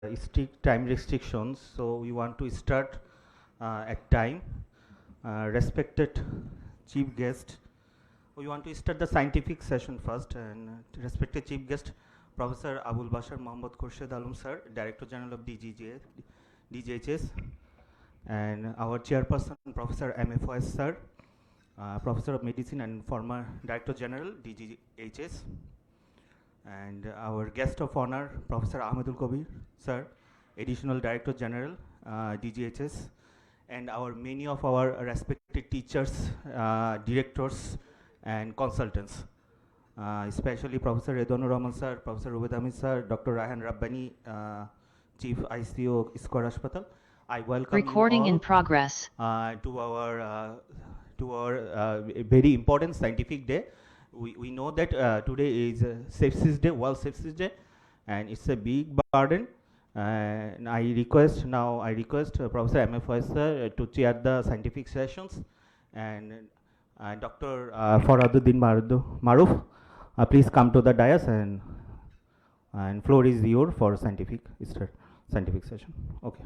strict time restrictions, so we want to start at time. Respected chief guest, we want to start the scientific session first, and respected chief guest, Professor Abul Bashar Mohammad Khurshid Alum sir, Director General of DGHS, and our chairperson, Professor MFOS sir, Professor of Medicine and former Director General DGHS, and our guest of honor, Professor Ahmedul Kabir sir, Additional Director General DGHS, and many of our respected teachers, directors, and consultants, especially Professor Redwanur Rahman sir, Professor Rubed Ahmed sir, Dr. Rahan Rabbani, Chief ICO Iskor Hospital. I welcome Recording you all in progress. To our very important scientific day. We know that today is Sepsis Day, World Sepsis Day, and it's a big burden. And I request Professor MFOS sir to chair the scientific sessions, and Dr. Faraduddin Maruf, please come to the dais, and floor is yours for scientific session. Okay.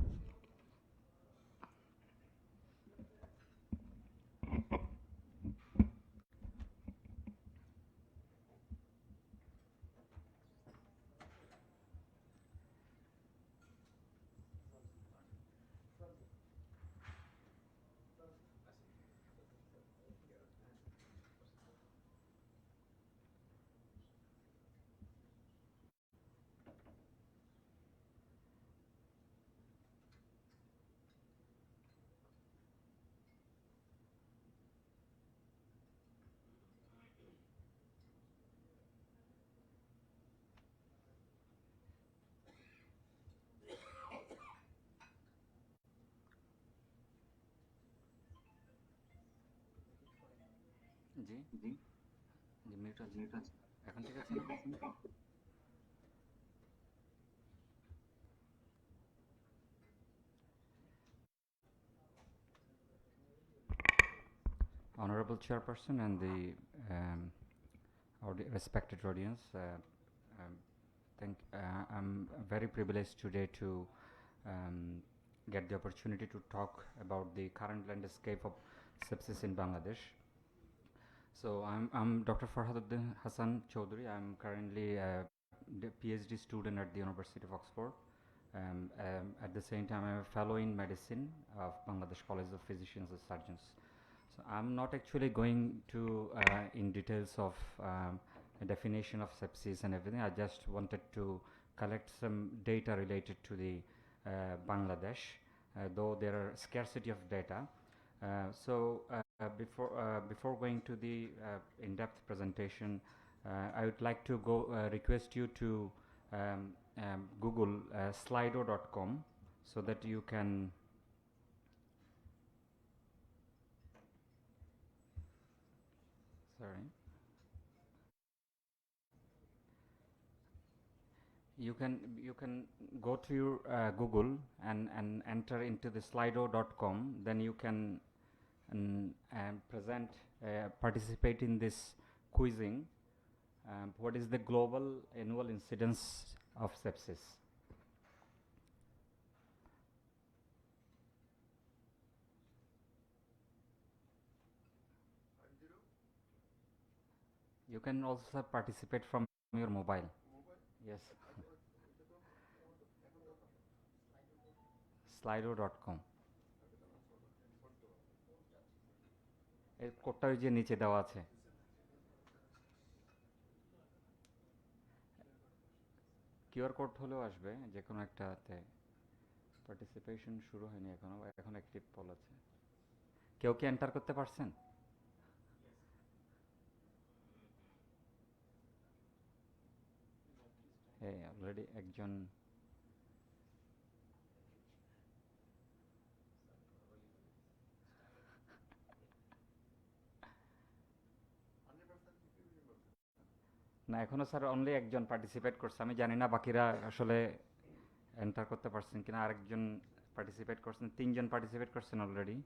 G G G mute আছে এখন ঠিক আছে না? Honorable Chairperson and the respected audience, I'm very privileged today to get the opportunity to talk about the current landscape of sepsis in Bangladesh. So I'm Dr. Farhaduddin Hassan Chaudhary. I'm currently a PhD student at the University of Oxford. At the same time, I'm a fellow in medicine of Bangladesh College of Physicians and Surgeons. So I'm not actually going to in details of a definition of sepsis and everything. I just wanted to collect some data related to the Bangladesh, though there are scarcity of data. Before going to the in-depth presentation, I would like to request you to Google slido.com so that you can you can go to your Google and enter into the slido.com. Then you can participate in this quizzing. What is the global annual incidence of sepsis? You can also participate from your mobile. Yes. Slido.com. এর কোডটা ওই যে নিচে দেওয়া আছে। QR code হলেও আসবে, যে কোনো একটাতে। পার্টিসিপেশন শুরু হয়নি এখনো, এখন অ্যাক্টিভ পল আছে। কেউ কি এন্টার করতে পারছেন? হ্যাঁ, অলরেডি একজন। না, এখনো স্যার অনলি একজন পার্টিসিপেট করছে। আমি জানি না বাকিরা আসলে এন্টার করতে পারছেন কিনা। আরেকজন পার্টিসিপেট করছেন, 3 জন পার্টিসিপেট করছেন অলরেডি।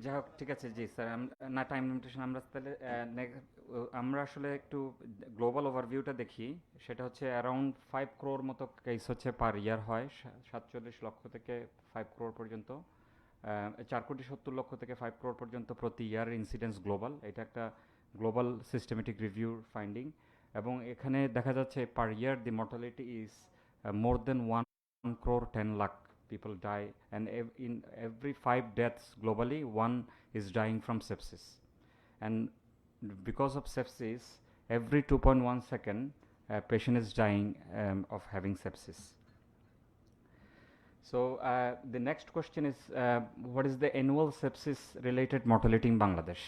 যাই হোক ঠিক আছে জি স্যার না টাইম লিমিটেশন আমরা তাহলে আমরা আসলে একটু গ্লোবাল ওভারভিউটা দেখি সেটা হচ্ছে অ্যারাউন্ড 5 crore মতো কেস হচ্ছে পার ইয়ার হয় 47 লক্ষ থেকে 5 crore পর্যন্ত 4,70,00,000 থেকে 5 crore পর্যন্ত প্রতি ইয়ার ইনসিডেন্স গ্লোবাল এটা একটা গ্লোবাল সিস্টেমেটিক রিভিউর ফাইন্ডিং এবং এখানে দেখা যাচ্ছে per year the mortality is more than 1,10,00,000 people die, and in every 5 deaths globally, one is dying from sepsis. And because of sepsis, every 2.1 second, a patient is dying of having sepsis. So the next question is, what is the annual sepsis-related mortality in Bangladesh?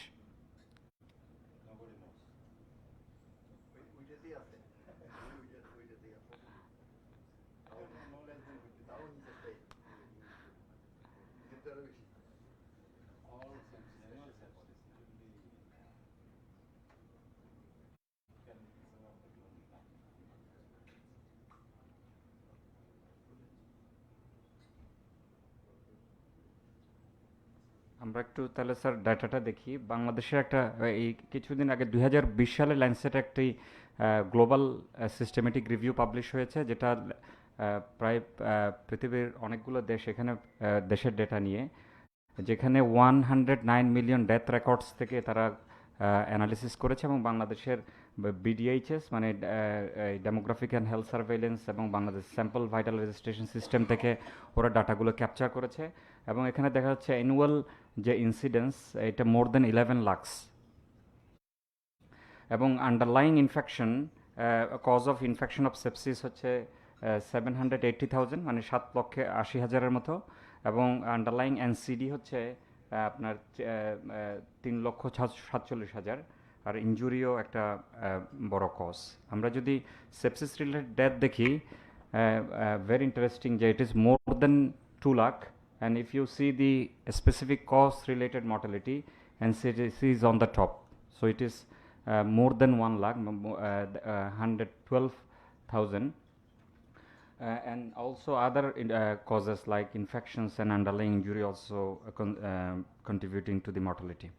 আমরা একটু তাহলে sir ডাটাটা দেখি বাংলাদেশের একটা এই কিছুদিন আগে 2020 সালে ল্যান্সেট একটি গ্লোবাল সিস্টেমেটিক রিভিউ পাবলিশ হয়েছে যেটা প্রায় পৃথিবীর অনেকগুলো দেশ এখানে দেশের ডেটা নিয়ে যেখানে 109 মিলিয়ন ডেথ রেকর্ডস থেকে তারা অ্যানালিসিস করেছে এবং বাংলাদেশের বিডিএইচএস মানে ডেমোগ্রাফিক অ্যান্ড হেলথ সার্ভেইলেন্স এবং Bangladesh sample vital registration system থেকে ওরা ডাটাগুলো ক্যাপচার করেছে এবং এখানে দেখা যাচ্ছে অ্যানুয়াল যে ইনসিডেন্স এটা মোর দেন 11 লাখস এবং underlying infection cause of infection of sepsis হচ্ছে 780,000 মানে 7,80,000-এর মতো এবং আন্ডারলাইং এনসিডি হচ্ছে আপনার 3,47,000 আর ইনজুরিও একটা বড় কজ আমরা যদি সেপসিস রিলেটেড ডেথ দেখি very interesting যে it is more than 2 lakh and if you see the specific cause related mortality NCDC is on the top so it is more than 1 lakh 112,000 and also other causes like infections and underlying injury also contributing to the mortality.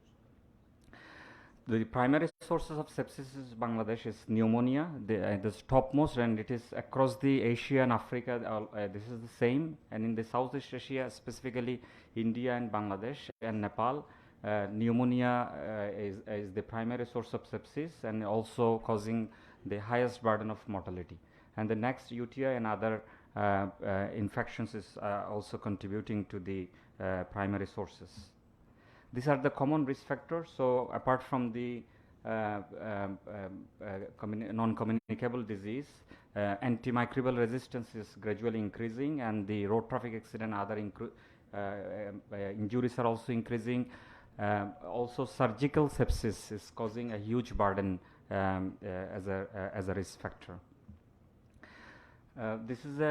The primary sources of sepsis in Bangladesh is pneumonia. This topmost, and it is across the Asia and Africa. This is the same, and in the Southeast Asia, specifically India and Bangladesh and Nepal, pneumonia is the primary source of sepsis and also causing the highest burden of mortality. And the next UTI and other infections is also contributing to the primary sources. These are the common risk factors. So apart from the non-communicable disease, antimicrobial resistance is gradually increasing, and the road traffic accident, other injuries are also increasing. Also, surgical sepsis is causing a huge burden as a risk factor. This is a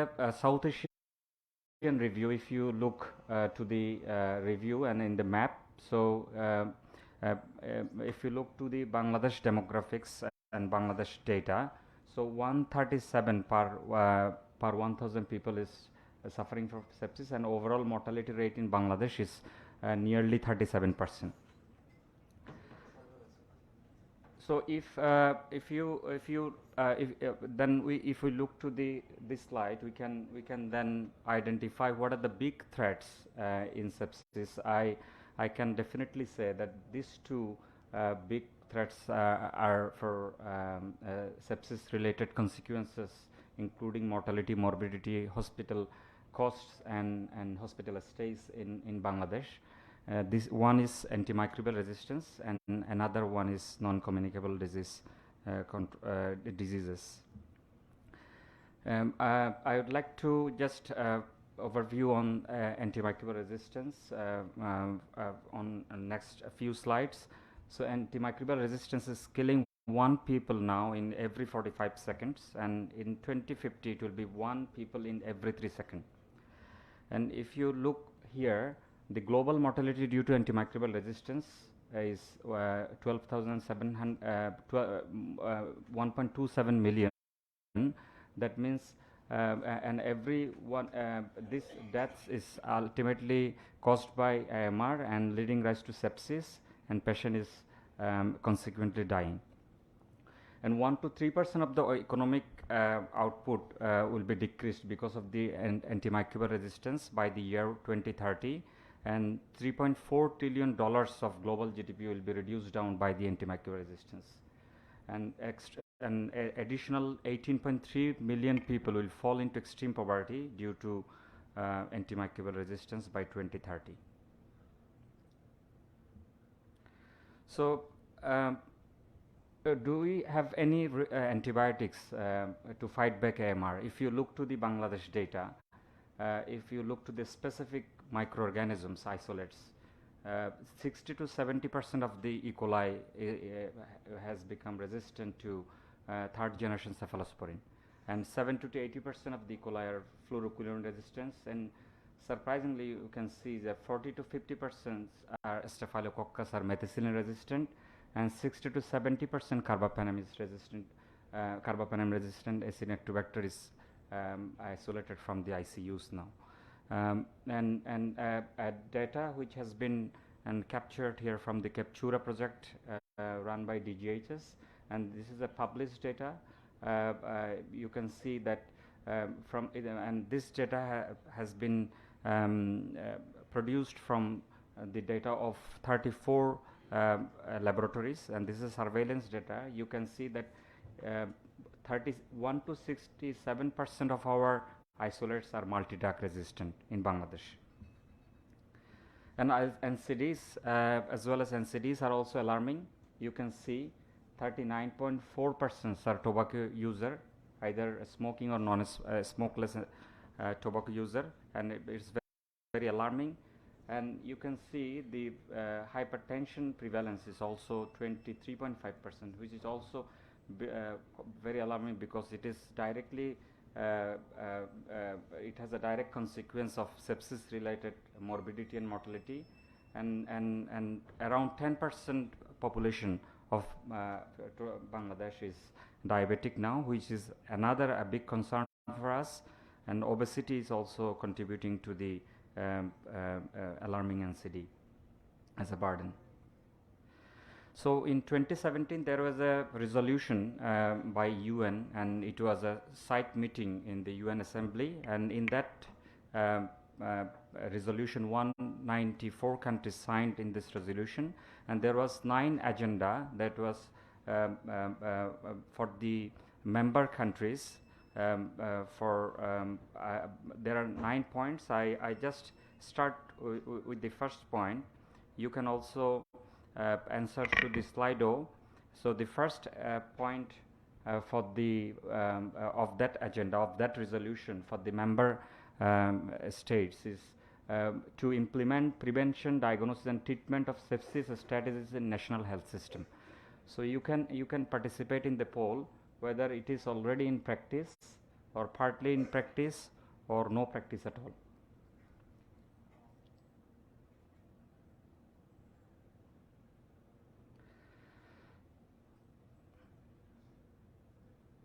South Asian review. If you look to the review and in the map. So if you look to the Bangladesh demographics and Bangladesh data, so 137 per 1,000 people is suffering from sepsis, and overall mortality rate in Bangladesh is nearly 37%. So if we look to this slide, we can then identify what are the big threats in sepsis. I can definitely say that these two big threats are for sepsis-related consequences, including mortality, morbidity, hospital costs, and hospital stays in Bangladesh. This one is antimicrobial resistance, and another one is non-communicable diseases. I would like to just overview on antimicrobial resistance on next few slides. So antimicrobial resistance is killing 1 people now in every 45 seconds, and in 2050 it will be 1 people in every 3 seconds. And if you look here, the global mortality due to antimicrobial resistance is 1.27 million. That means and every one this death is ultimately caused by AMR and leading rise to sepsis, and patient is consequently dying. And 1 to 3% of the economic output will be decreased because of the antimicrobial resistance by the year 2030, and $3.4 trillion of global GDP will be reduced down by the antimicrobial resistance, and additional 18.3 million people will fall into extreme poverty due to antimicrobial resistance by 2030. So do we have any antibiotics to fight back AMR? If you look to the Bangladesh data, if you look to the specific microorganisms isolates, 60 to 70% of the E. coli has become resistant to third generation cephalosporin, and 70 to 80% of the E. coli are fluoroquinolone resistance, and surprisingly you can see that 40 to 50% are Staphylococcus or methicillin resistant, and 60 to 70% carbapenem is resistant. Carbapenem resistant Acinetobacter is isolated from the ICUs now. And data which has been captured here from the Captura project run by DGHS, and this is a published data. You can see that from it, and this data has been produced from the data of 34 laboratories, and this is surveillance data. You can see that 31 to 67% of our isolates are multi-drug resistant in Bangladesh. And NCDs as well as NCDs are also alarming. You can see 39.4% are tobacco user, either smoking or non-smokeless tobacco user, and it's very alarming. And you can see the hypertension prevalence is also 23.5%, which is also very alarming because it is directly it has a direct consequence of sepsis related morbidity and mortality, and around 10% population of Bangladesh is diabetic now, which is another a big concern for us, and obesity is also contributing to the alarming NCD as a burden. So in 2017 there was a resolution by UN, and it was a site meeting in the UN Assembly, and in that resolution 194 countries signed in this resolution, and there was 9 agenda that was for the member countries. There are 9 points. I just start with the first point. You can also answer to the Slido. So the first point for the of that agenda, of that resolution for the member states is to implement prevention, diagnosis and treatment of sepsis strategies in national health system. So you can participate in the poll whether it is already in practice or partly in practice or no practice at all.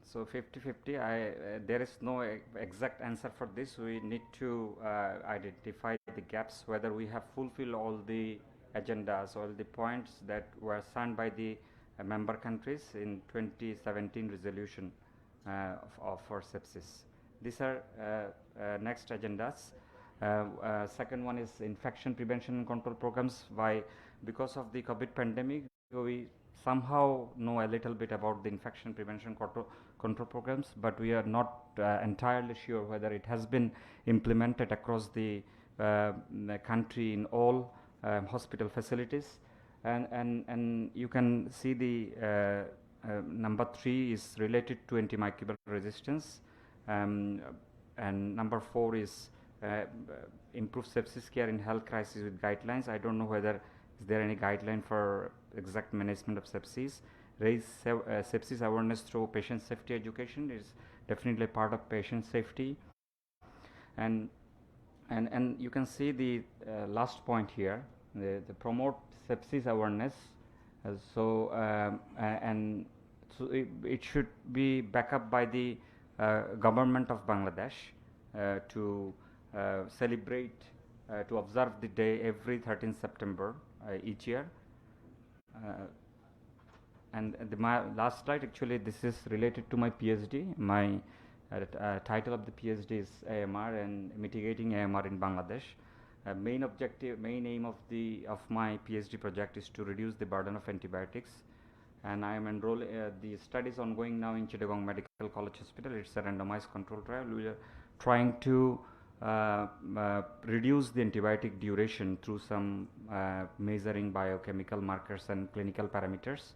So 50-50, there is no exact answer for this. We need to identify the gaps, whether we have fulfilled all the agendas, all the points that were signed by the member countries in 2017 resolution for sepsis. These are next agendas. Second one is infection prevention and control programs. Because of the COVID pandemic, we somehow know a little bit about the infection prevention control programs, but we are not entirely sure whether it has been implemented across the country in all hospital facilities. And you can see the number 3 is related to antimicrobial resistance, and number 4 is improve sepsis care in health crisis with guidelines. I don't know whether is there any guideline for exact management of sepsis. Raise sepsis awareness through patient safety education is definitely part of patient safety. And you can see the last point here, the promote sepsis awareness. So it should be backed up by the government of Bangladesh to celebrate, to observe the day every 13th September each year. And my last slide, actually, this is related to my PhD. My title of the PhD is AMR and mitigating AMR in Bangladesh. Main aim of my PhD project is to reduce the burden of antibiotics, and I am enrolled. The study is ongoing now in Chittagong Medical College Hospital. It's a randomized control trial. We are trying to reduce the antibiotic duration through some measuring biochemical markers and clinical parameters.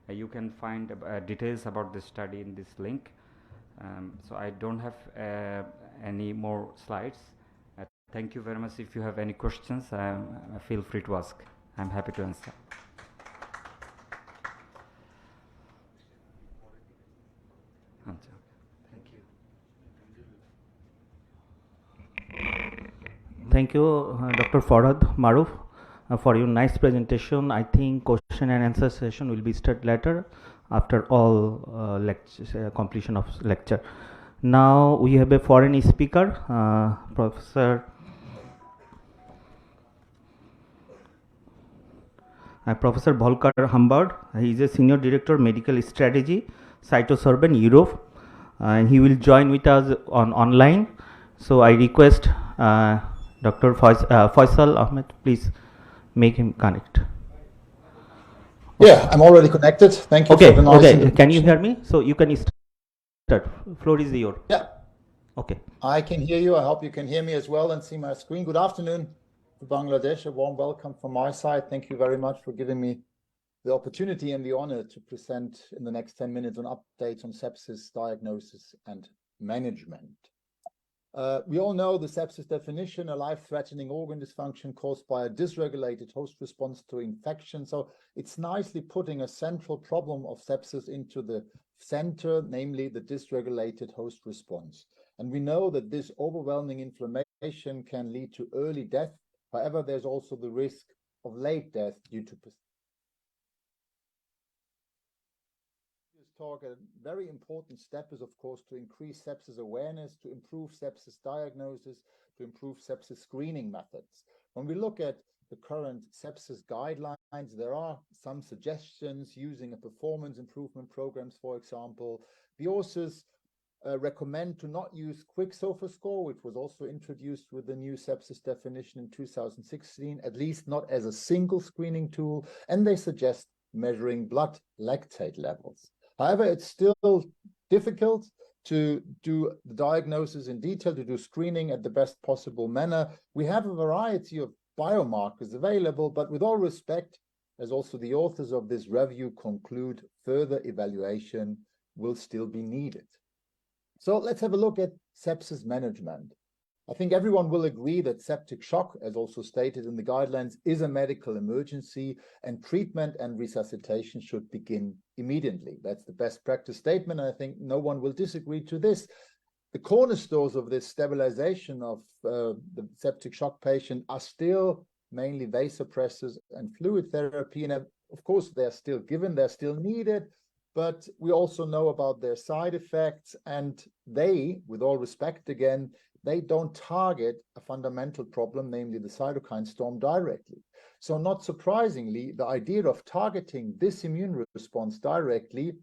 You can find details about this study in this link. So I don't have any more slides. Thank you very much. If you have any questions, feel free to ask. I'm happy to answer. Thank you, Dr. Farhad Maruf, for your nice presentation. I think question and answer session will be started later after all completion of lecture. Now we have a foreign speaker, Professor Volker Humbert. He is a Senior Director Medical Strategy, Cytosorben Europe, and he will join with us online. So I request Dr. Faisal Ahmed, please make him connect. Yeah, I'm already connected. Thank you. Okay, okay. Can you hear me? So you can start. Floor is yours. Yeah. Okay. I can hear you. I hope you can hear me as well and see my screen. Good afternoon to Bangladesh. A warm welcome from my side. Thank you very much for giving me the opportunity and the honor to present in the next 10 minutes on updates on sepsis diagnosis and management. We all know the sepsis definition, a life-threatening organ dysfunction caused by a dysregulated host response to infection. So it's nicely putting a central problem of sepsis into the center, namely the dysregulated host response. And we know that this overwhelming inflammation can lead to early death. However, there's also the risk of late death due to talk. A very important step is, of course, to increase sepsis awareness, to improve sepsis diagnosis, to improve sepsis screening methods. When we look at the current sepsis guidelines, there are some suggestions using a performance improvement programs, for example. The authors recommend to not use Quicksilver score, which was also introduced with the new sepsis definition in 2016, at least not as a single screening tool, and they suggest measuring blood lactate levels. However, it's still difficult to do the diagnosis in detail, to do screening at the best possible manner. We have a variety of biomarkers available, but with all respect, as also the authors of this review conclude, further evaluation will still be needed. So let's have a look at sepsis management. I think everyone will agree that septic shock, as also stated in the guidelines, is a medical emergency, and treatment and resuscitation should begin immediately. That's the best practice statement. I think no one will disagree to this. The cornerstones of this stabilization of the septic shock patient are still mainly vasopressors and fluid therapy. And of course, they're still given, they're still needed, but we also know about their side effects, and they, with all respect again, they don't target a fundamental problem, namely the cytokine storm, directly. So not surprisingly, the idea of targeting this immune response directly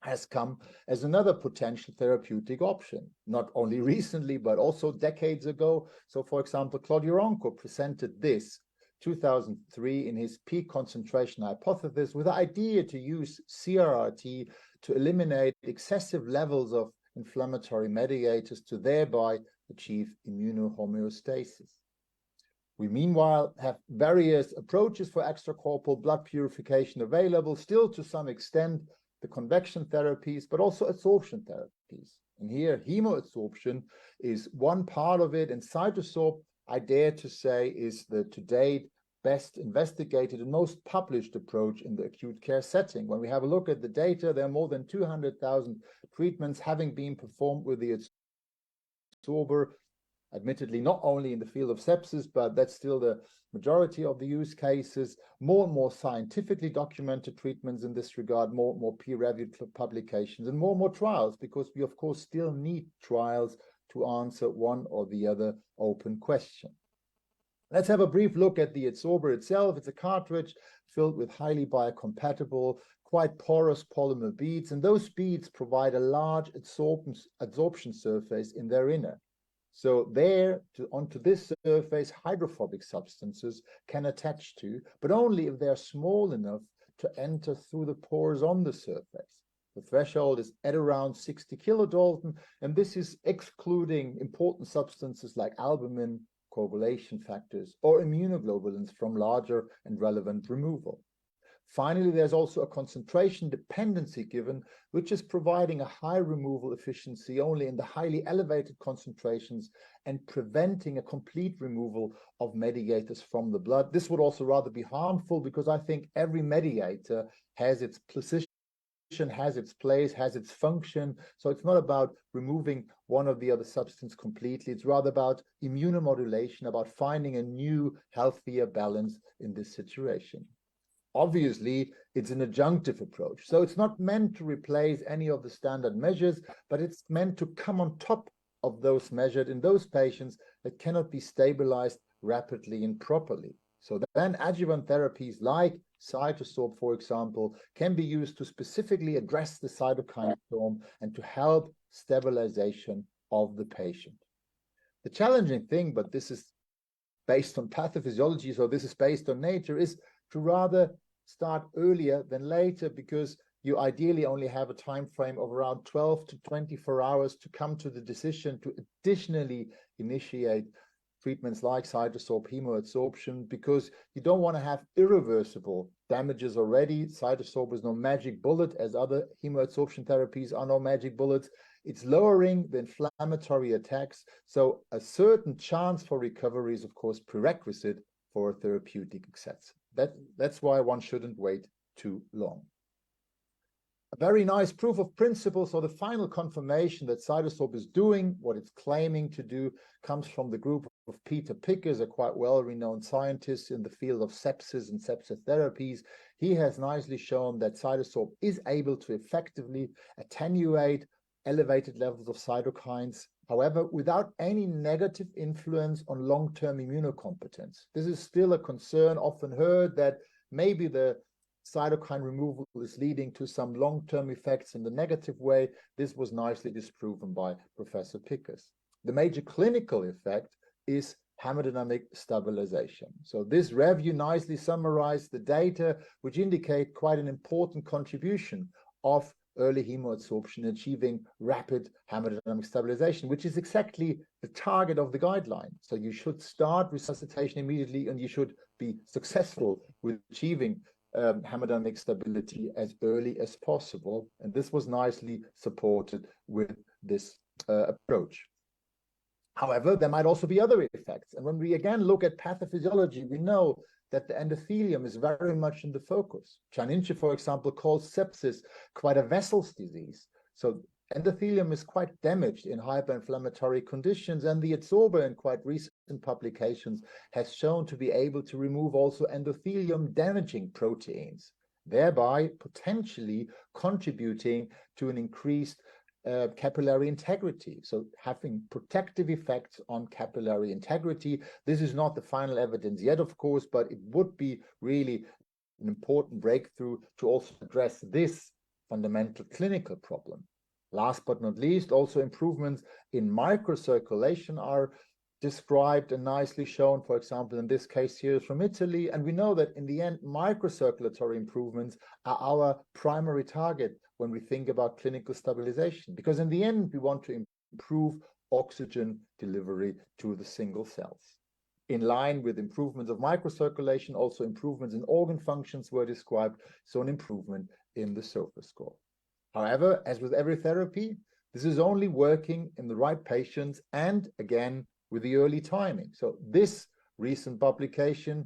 has come as another potential therapeutic option, not only recently, but also decades ago. So for example, Claudio Ronco presented this 2003 in his peak concentration hypothesis with the idea to use CRRT to eliminate excessive levels of inflammatory mediators to thereby achieve immunohomeostasis. We meanwhile have various approaches for extracorporeal blood purification available, still to some extent the convection therapies, but also adsorption therapies. And here hemoadsorption is one part of it, and CytoSorb, I dare to say, is the to date best investigated and most published approach in the acute care setting. When we have a look at the data, there are more than 200,000 treatments having been performed with the adsorber admittedly not only in the field of sepsis, but that's still the majority of the use cases. More and more scientifically documented treatments in this regard, more and more peer-reviewed publications, and more trials, because we of course still need trials to answer one or the other open question. Let's have a brief look at the adsorber itself. It's a cartridge filled with highly biocompatible, quite porous polymer beads, and those beads provide a large adsorption surface in their inner. So onto this surface, hydrophobic substances can attach to, but only if they are small enough to enter through the pores on the surface. The threshold is at around 60 kilodalton, and this is excluding important substances like albumin, coagulation factors, or immunoglobulins from larger and relevant removal. Finally, there's also a concentration dependency given, which is providing a high removal efficiency only in the highly elevated concentrations and preventing a complete removal of mediators from the blood. This would also rather be harmful, because I think every mediator has its position, has its place, has its function. So it's not about removing one or the other substance completely. It's rather about immunomodulation, about finding a new, healthier balance in this situation. Obviously, it's an adjunctive approach. So it's not meant to replace any of the standard measures, but it's meant to come on top of those measured in those patients that cannot be stabilized rapidly and properly. So then adjuvant therapies like cytosorb, for example, can be used to specifically address the cytokine storm and to help stabilization of the patient. The challenging thing, but this is based on pathophysiology, so this is based on nature, is to rather start earlier than later, because you ideally only have a time frame of around 12 to 24 hours to come to the decision to additionally initiate treatments like cytosorb hemoadsorption, because you don't want to have irreversible damages already. Cytosorb is no magic bullet, as other hemoadsorption therapies are no magic bullets. It's lowering the inflammatory attacks, so a certain chance for recovery is of course prerequisite for a therapeutic success. That's why one shouldn't wait too long. A very nice proof of principle, so the final confirmation that cytosorb is doing what it's claiming to do, comes from the group of Peter Pickers, a quite well-renowned scientist in the field of sepsis and sepsis therapies. He has nicely shown that cytosorb is able to effectively attenuate elevated levels of cytokines, however, without any negative influence on long-term immunocompetence. This is still a concern often heard, that maybe the cytokine removal is leading to some long-term effects in the negative way. This was nicely disproven by Professor Pickers. The major clinical effect is hemodynamic stabilization. So this review nicely summarized the data, which indicate quite an important contribution of early hemoadsorption achieving rapid hemodynamic stabilization, which is exactly the target of the guideline. So you should start resuscitation immediately, and you should be successful with achieving hemodynamic stability as early as possible. And this was nicely supported with this approach. However, there might also be other effects. And when we again look at pathophysiology, we know that the endothelium is very much in the focus. Chaninche, for example, calls sepsis quite a vessel's disease. So endothelium is quite damaged in hyperinflammatory conditions, and the adsorber in quite recent publications has shown to be able to remove also endothelium damaging proteins, thereby potentially contributing to an increased capillary integrity, so having protective effects on capillary integrity. This is not the final evidence yet, of course, but it would be really an important breakthrough to also address this fundamental clinical problem. Last but not least, also improvements in microcirculation are described and nicely shown, for example, in this case here from Italy. And we know that in the end, microcirculatory improvements are our primary target when we think about clinical stabilization, because in the end, we want to improve oxygen delivery to the single cells. In line with improvements of microcirculation, also improvements in organ functions were described, so an improvement in the SOFA score. However, as with every therapy, this is only working in the right patients and, again, with the early timing. So this recent publication,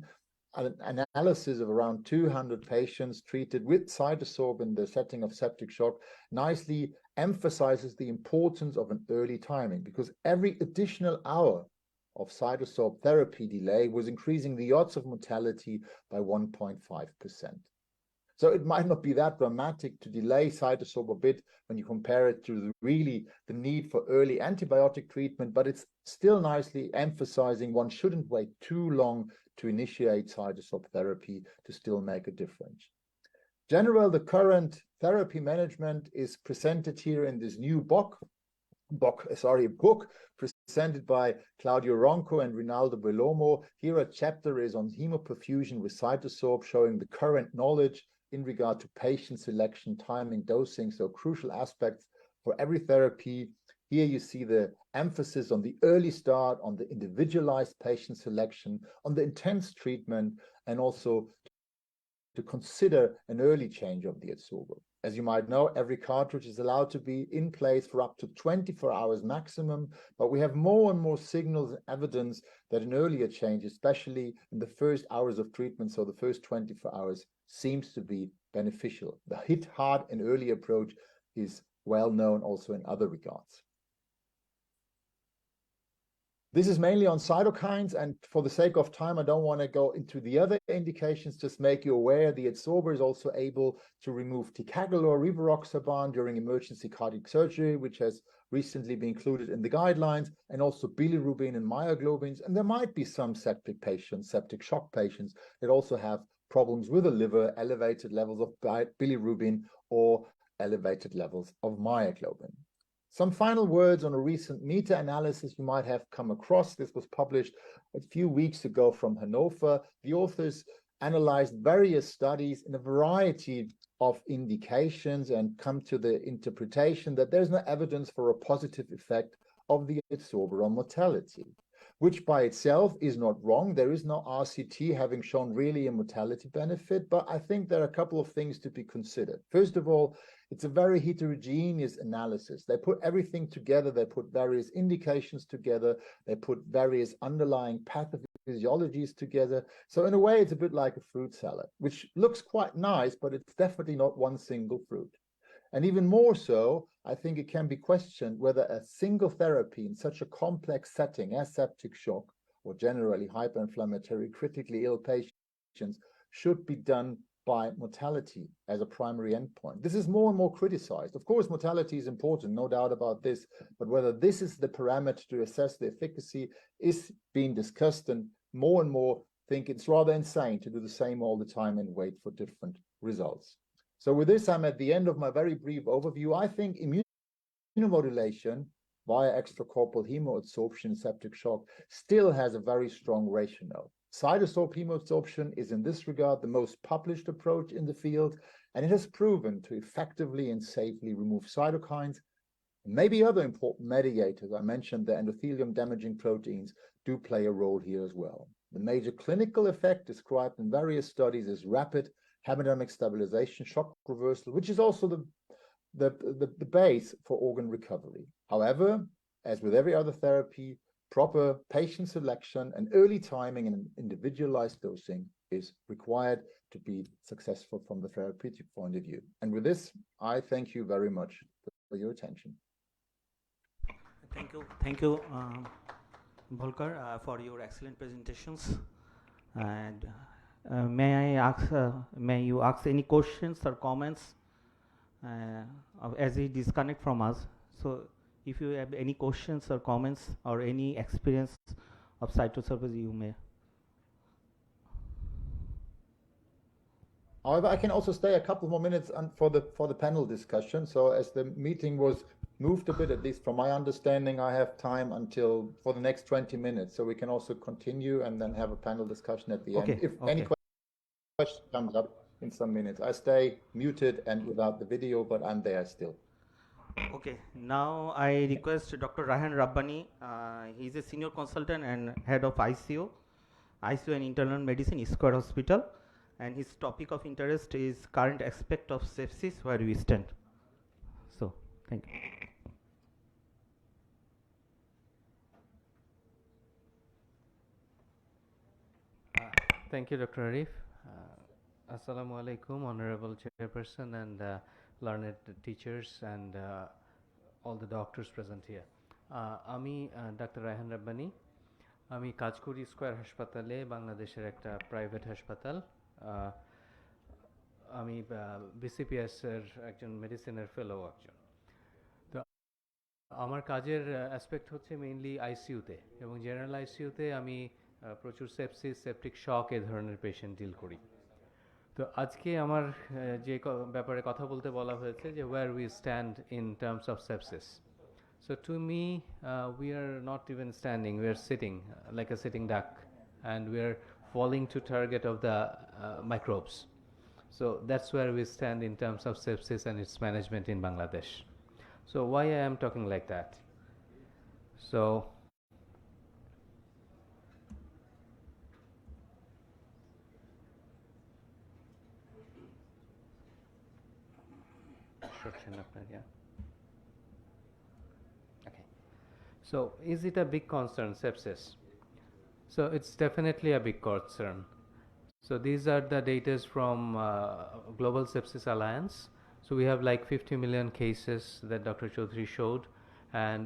an analysis of around 200 patients treated with cytosorb in the setting of septic shock, nicely emphasizes the importance of an early timing, because every additional hour of cytosorb therapy delay was increasing the odds of mortality by 1.5%. So it might not be that dramatic to delay cytosorb a bit when you compare it to the need for early antibiotic treatment, but it's still nicely emphasizing one shouldn't wait too long to initiate cytosorb therapy to still make a difference. General, the current therapy management is presented here in this new book presented by Claudio Ronco and Rinaldo Bellomo. Here a chapter is on hemoperfusion with cytosorb, showing the current knowledge in regard to patient selection, timing, dosing, so crucial aspects for every therapy. Here you see the emphasis on the early start, on the individualized patient selection, on the intense treatment, and also to consider an early change of the adsorber. As you might know, every cartridge is allowed to be in place for up to 24 hours maximum, but we have more and more signals and evidence that an earlier change, especially in the first hours of treatment, so the first 24 hours, seems to be beneficial. The hit hard and early approach is well known also in other regards. This is mainly on cytokines, and for the sake of time, I don't want to go into the other indications, just make you aware the adsorber is also able to remove ticagrelor, rivaroxaban during emergency cardiac surgery, which has recently been included in the guidelines, and also bilirubin and myoglobins. And there might be some septic patients, septic shock patients, that also have problems with the liver, elevated levels of bilirubin or elevated levels of myoglobin. Some final words on a recent meta-analysis you might have come across. This was published a few weeks ago from Hannover. The authors analyzed various studies in a variety of indications and come to the interpretation that there's no evidence for a positive effect of the adsorber on mortality, which by itself is not wrong. There is no RCT having shown really a mortality benefit, but I think there are a couple of things to be considered. First of all, it's a very heterogeneous analysis. They put everything together. They put various indications together. They put various underlying pathophysiologies together. So in a way, it's a bit like a fruit salad, which looks quite nice, but it's definitely not one single fruit. And even more so, I think it can be questioned whether a single therapy in such a complex setting as septic shock or generally hyperinflammatory critically ill patients should be done by mortality as a primary endpoint. This is more and more criticized. Of course, mortality is important, no doubt about this, but whether this is the parameter to assess the efficacy is being discussed, and more think it's rather insane to do the same all the time and wait for different results. So with this, I'm at the end of my very brief overview. I think immunomodulation via extracorporeal hemoadsorption in septic shock still has a very strong rationale. Cytosorb hemoadsorption is in this regard the most published approach in the field, and it has proven to effectively and safely remove cytokines. Maybe other important mediators, I mentioned the endothelium damaging proteins, do play a role here as well. The major clinical effect described in various studies is rapid hemodynamic stabilization, shock reversal, which is also the base for organ recovery. However, as with every other therapy, proper patient selection and early timing and individualized dosing is required to be successful from the therapeutic point of view. And with this, I thank you very much for your attention. Thank you, Volker, for your excellent presentations. And may you ask any questions or comments as he disconnect from us? So if you have any questions or comments or any experience of cytosorb, you may. However, I can also stay a couple more minutes for the panel discussion. So as the meeting was moved a bit, at least from my understanding, I have time for the next 20 minutes. So we can also continue and then have a panel discussion at the end. If any question comes up in some minutes. I stay muted and without the video, but I'm there still. Okay, now I request Dr. Raihan Rabbani. He is a senior consultant and head of ICU and internal medicine, East Square Hospital, and his topic of interest is current aspect of sepsis, where we stand. So, thank you. Thank you, Dr. Arif. Assalamu alaikum, honorable chairperson and learned teachers and all the doctors present here. আমি doctor Raihan Rabbani, আমি কাজ করি square হাসপাতালে, বাংলাদেশের একটা private হাসপাতাল। আমি BCPS এর একজন মেডিসিনের ফেলো একজন। তো আমার কাজের অ্যাসপেক্ট হচ্ছে মেইনলি আইসিইউতে, এবং জেনারেল আইসিইউতে আমি প্রচুর সেপসিস, সেপটিক শক এ ধরনের পেশেন্ট ডিল করি। তো আজকে আমার যে ব্যাপারে কথা বলতে বলা হয়েছে যে where we stand in terms of sepsis. So to me, we are not even standing, we are sitting like a sitting duck, and we are falling to target of the microbes. So that's where we stand in terms of sepsis and its management in Bangladesh. So why I am talking like that? So yeah. Okay. So is it a big concern, sepsis? So it's definitely a big concern. So these are the data from Global Sepsis Alliance. So we have like 50 million cases that Dr. Chaudhary showed, and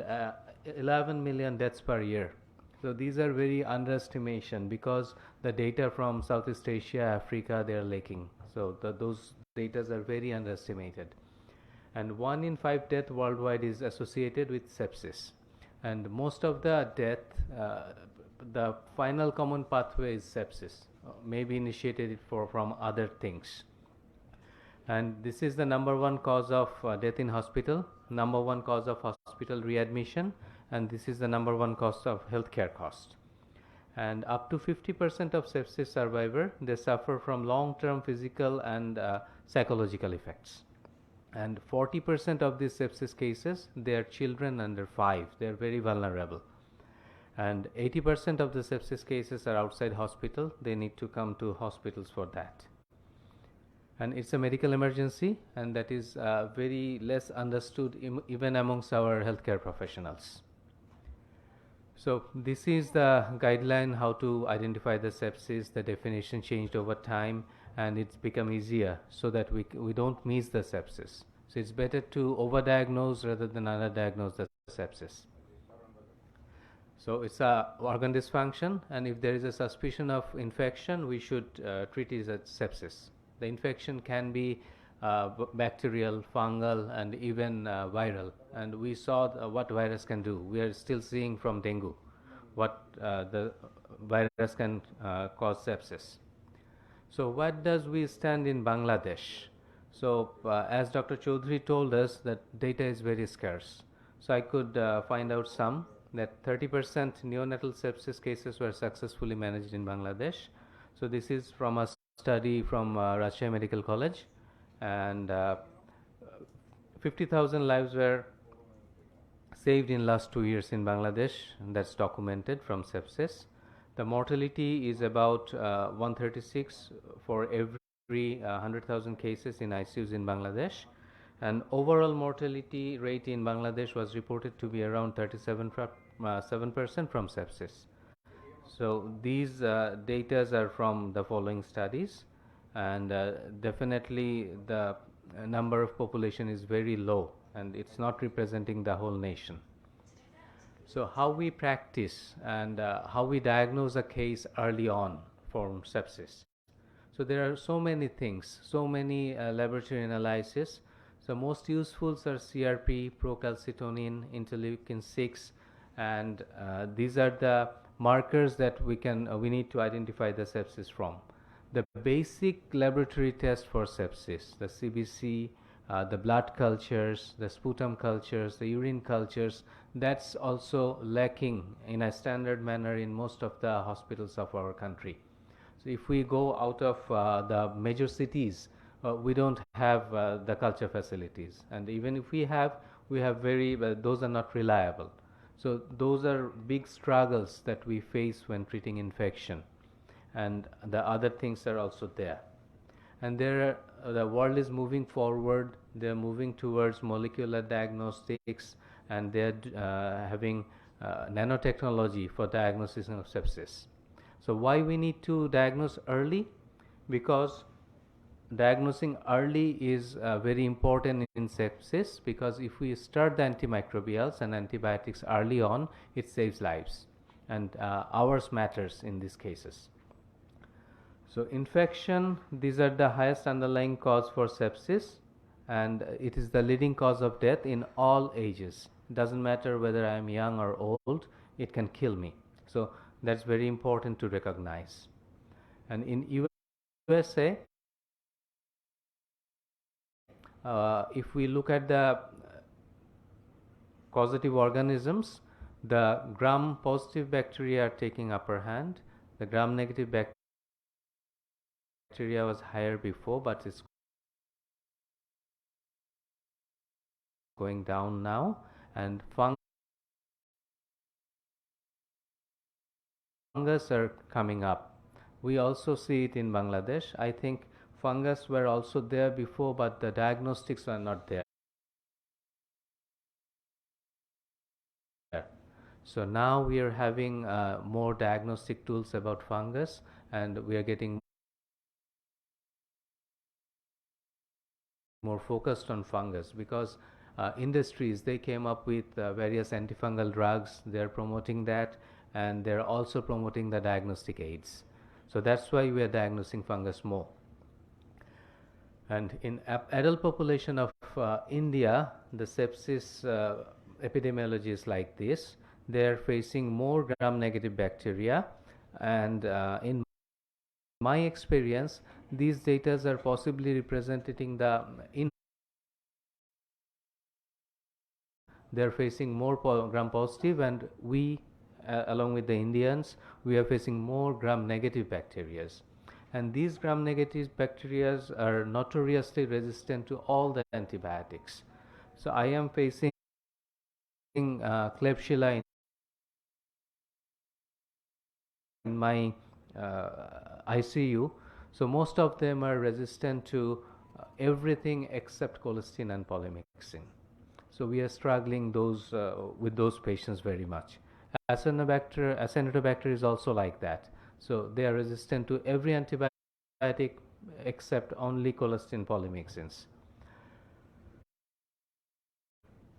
11 million deaths per year. So these are very underestimation, because the data from Southeast Asia, Africa, they are lacking. So those data are very underestimated. And 1 in 5 death worldwide is associated with sepsis. And most of the death, the final common pathway is sepsis, maybe initiated from other things. And this is the number one cause of death in hospital, number one cause of hospital readmission, and this is the number one cause of healthcare cost. And up to 50% of sepsis survivor, they suffer from long-term physical and psychological effects. And 40% of these sepsis cases, they are children under 5. They are very vulnerable. And 80% of the sepsis cases are outside hospital. They need to come to hospitals for that. And it's a medical emergency, and that is very less understood even amongst our healthcare professionals. So this is the guideline how to identify the sepsis. The definition changed over time, and it's become easier so that we don't miss the sepsis. So it's better to overdiagnose rather than underdiagnose the sepsis. So it's a organ dysfunction, and if there is a suspicion of infection, we should treat it as sepsis. The infection can be bacterial, fungal, and even viral. And we saw what virus can do. We are still seeing from dengue what the virus can cause sepsis. So what does we stand in Bangladesh? So as Dr. Chaudhary told us, that data is very scarce. So I could find out some, that 30% neonatal sepsis cases were successfully managed in Bangladesh. So this is from a study from Rajshahi Medical College, and 50,000 lives were saved in last 2 years in Bangladesh, and that's documented from sepsis. The mortality is about 136 for every 100,000 cases in ICUs in Bangladesh, and overall mortality rate in Bangladesh was reported to be around 37% from sepsis. So these data are from the following studies, and definitely the number of population is very low, and it's not representing the whole nation. So how we practice and how we diagnose a case early on for sepsis. So there are so many things, so many laboratory analysis. So most useful are CRP, procalcitonin, interleukin 6, and these are the markers that we need to identify the sepsis from. The basic laboratory test for sepsis, the CBC, the blood cultures, the sputum cultures, the urine cultures, that's also lacking in a standard manner in most of the hospitals of our country. So if we go out of the major cities, we don't have the culture facilities, and even if we have very those are not reliable. So those are big struggles that we face when treating infection, and the other things are also there. And the world is moving forward. They're moving towards molecular diagnostics, and they're having nanotechnology for diagnosis of sepsis. So why we need to diagnose early? Because diagnosing early is very important in sepsis, because if we start the antimicrobials and antibiotics early on, it saves lives. and hours matters in these cases. So infection, these are the highest underlying cause for sepsis, and it is the leading cause of death in all ages. Doesn't matter whether I am young or old, it can kill me. So that's very important to recognize. And in USA, if we look at the causative organisms, the gram-positive bacteria are taking upper hand. The gram-negative bacteria was higher before, but it's going down now, and fungus are coming up. We also see it in Bangladesh. I think fungus were also there before, but the diagnostics were not there. So now we are having more diagnostic tools about fungus, and we are getting more focused on fungus, because industries, they came up with various antifungal drugs. They're promoting that, and they're also promoting the diagnostic aids. So that's why we are diagnosing fungus more. And in adult population of India, the sepsis epidemiology is like this. They're facing more gram-negative bacteria, and in my experience, these data are possibly representing the they're facing more gram-positive, and we, along with the Indians, we are facing more gram-negative bacteria. And these gram-negative bacteria are notoriously resistant to all the antibiotics. So I am facing Klebsiella in my ICU. So most of them are resistant to everything except colistin and polymyxin. So we are struggling with those patients very much. Acinetobacter is also like that. So they are resistant to every antibiotic except only colistin polymyxins.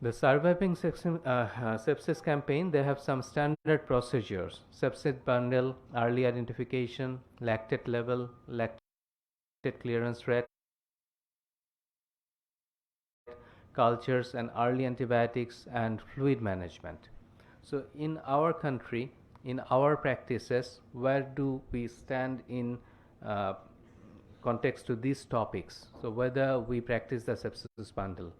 The Surviving Sepsis campaign, they have some standard procedures: sepsis bundle, early identification, lactate level, lactate clearance rate, cultures, and early antibiotics, and fluid management. So in our country, in our practices, where do we stand in context to these topics? So whether we practice the sepsis bundle.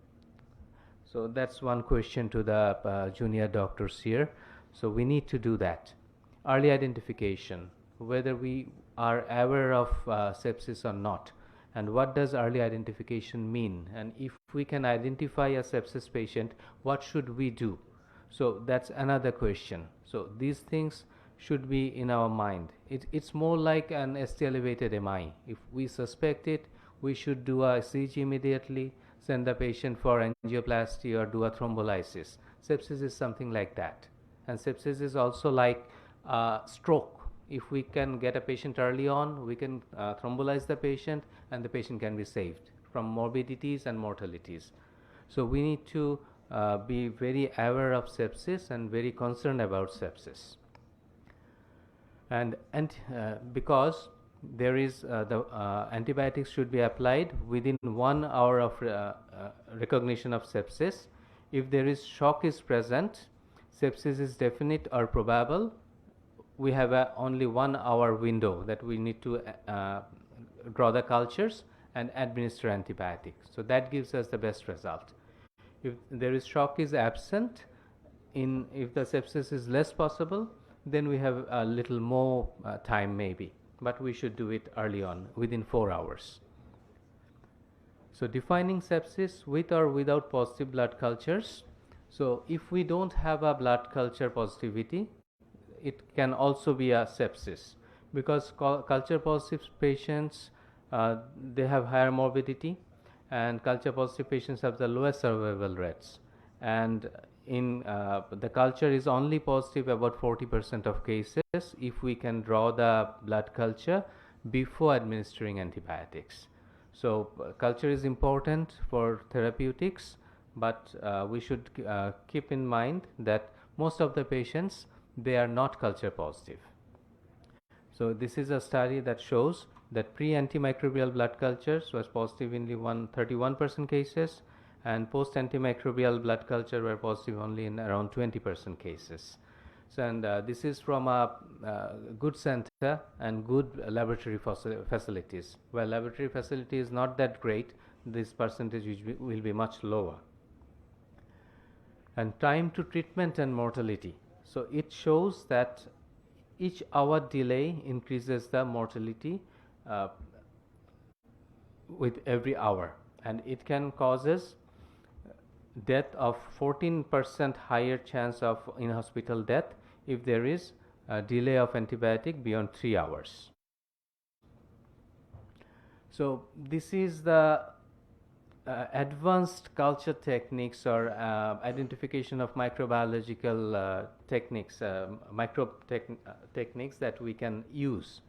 So that's one question to the junior doctors here. So we need to do that. Early identification, whether we are aware of sepsis or not, and what does early identification mean, and if we can identify a sepsis patient, what should we do? So that's another question. So these things should be in our mind. It's more like an ST elevated MI. If we suspect it, we should do a CG immediately, send the patient for angioplasty or do a thrombolysis. Sepsis is something like that. And sepsis is also like stroke. If we can get a patient early on, we can thrombolyze the patient, and the patient can be saved from morbidities and mortalities. So we need to be very aware of sepsis and very concerned about sepsis. And because there is the antibiotics should be applied within 1 hour of recognition of sepsis. If there is shock is present, sepsis is definite or probable, we have only 1 hour window that we need to draw the cultures and administer antibiotics. So that gives us the best result. If there is shock is absent, if the sepsis is less possible, then we have a little more time maybe, but we should do it early on, within 4 hours. So defining sepsis with or without positive blood cultures. So if we don't have a blood culture positivity, it can also be a sepsis, because culture positive patients, they have higher morbidity, and culture positive patients have the lowest survival rates. And in the culture is only positive about 40% of cases if we can draw the blood culture before administering antibiotics. So culture is important for therapeutics, but we should keep in mind that most of the patients, they are not culture positive. So this is a study that shows that pre-antimicrobial blood cultures was positive in 31% cases, and post-antimicrobial blood culture were positive only in around 20% cases. So, and this is from a good center and good laboratory facilities. Where laboratory facility is not that great, this percentage will be much lower. And time to treatment and mortality. So it shows that each hour delay increases the mortality with every hour, and it can causes death of 14% higher chance of in-hospital death if there is a delay of antibiotic beyond 3 hours. So this is the advanced culture techniques or identification of microbiological techniques, techniques that we can use.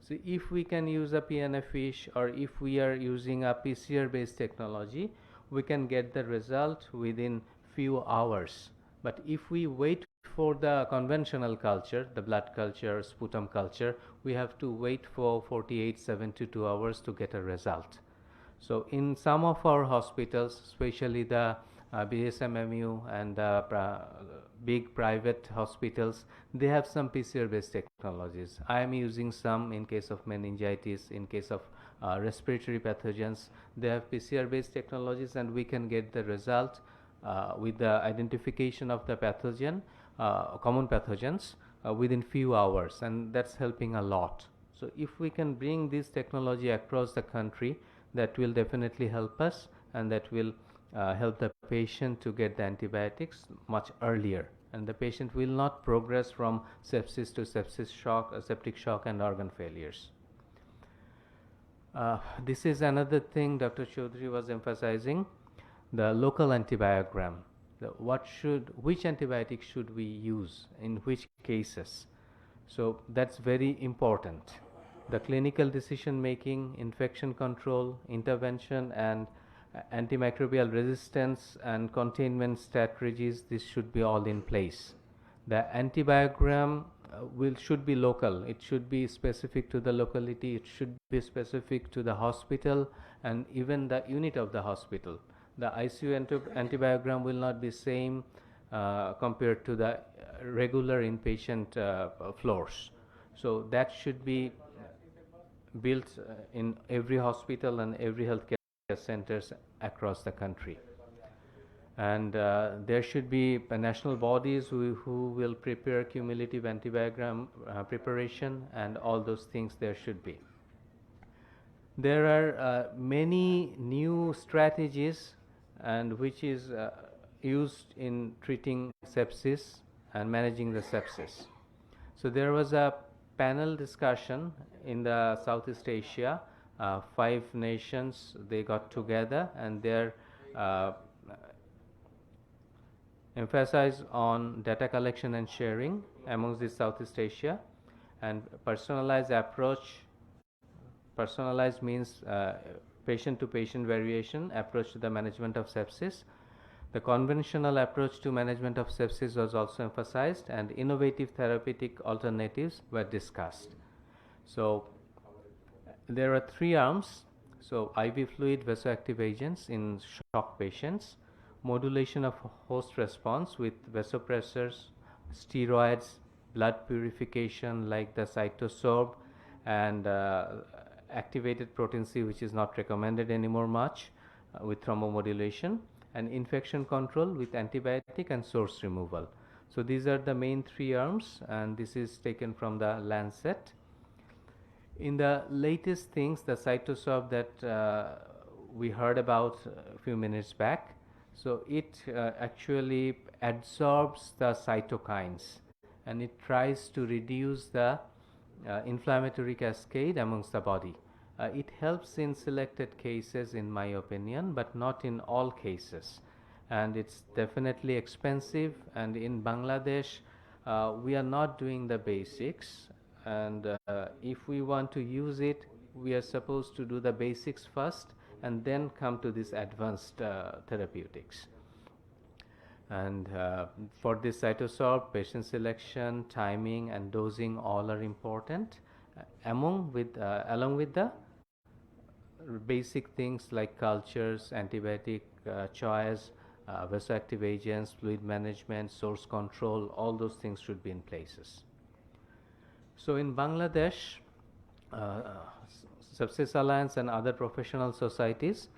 So if we can use a PNF fish, or if we are using a PCR based technology, we can get the result within few hours. But if we wait for the conventional culture, the blood culture, sputum culture, we have to wait for 48, 72 hours to get a result. So in some of our hospitals, especially the BSMMU and the big private hospitals, they have some PCR based technologies. I am using some in case of meningitis, in case of respiratory pathogens. They have PCR based technologies, and we can get the result with the identification of the pathogen, common pathogens, within few hours, and that's helping a lot. So if we can bring this technology across the country, that will definitely help us, and that will help the patient to get the antibiotics much earlier, and the patient will not progress from sepsis to sepsis shock, septic shock and organ failures. This is another thing Dr. Chaudhary was emphasizing, the local antibiogram. Which antibiotic should we use in which cases? So that's very important. The clinical decision making, infection control, intervention, and antimicrobial resistance and containment strategies, this should be all in place. The antibiogram should be local. It should be specific to the locality. It should be specific to the hospital and even the unit of the hospital. The ICU antibiogram will not be same compared to the regular inpatient floors. So that should be built in every hospital and every healthcare centers across the country. And there should be national bodies who will prepare cumulative antibiogram preparation, and all those things there should be. There are many new strategies and which is used in treating sepsis and managing the sepsis. So there was a panel discussion in the Southeast Asia. 5 nations, they got together, and their emphasize on data collection and sharing amongst the Southeast Asia, and personalized approach. Personalized means patient to patient variation approach to the management of sepsis. The conventional approach to management of sepsis was also emphasized, and innovative therapeutic alternatives were discussed. So there are 3 arms. So IV fluid vasoactive agents in shock patients, modulation of host response with vasopressors, steroids, blood purification like the cytosorb, and activated protein C, which is not recommended anymore much, with thrombomodulation, and infection control with antibiotic and source removal. So these are the main 3 arms, and this is taken from the Lancet. In the latest things, the cytosorb that we heard about a few minutes back, so it actually absorbs the cytokines, and it tries to reduce the inflammatory cascade amongst the body. It helps in selected cases, in my opinion, but not in all cases, and it's definitely expensive. And in Bangladesh, we are not doing the basics, and if we want to use it, we are supposed to do the basics first and then come to this advanced therapeutics. And for this cytosorb, patient selection, timing, and dosing all are important, along with the basic things like cultures, antibiotic choice, vasoactive agents, fluid management, source control, all those things should be in places. So in Bangladesh, Sepsis Alliance and other professional societies,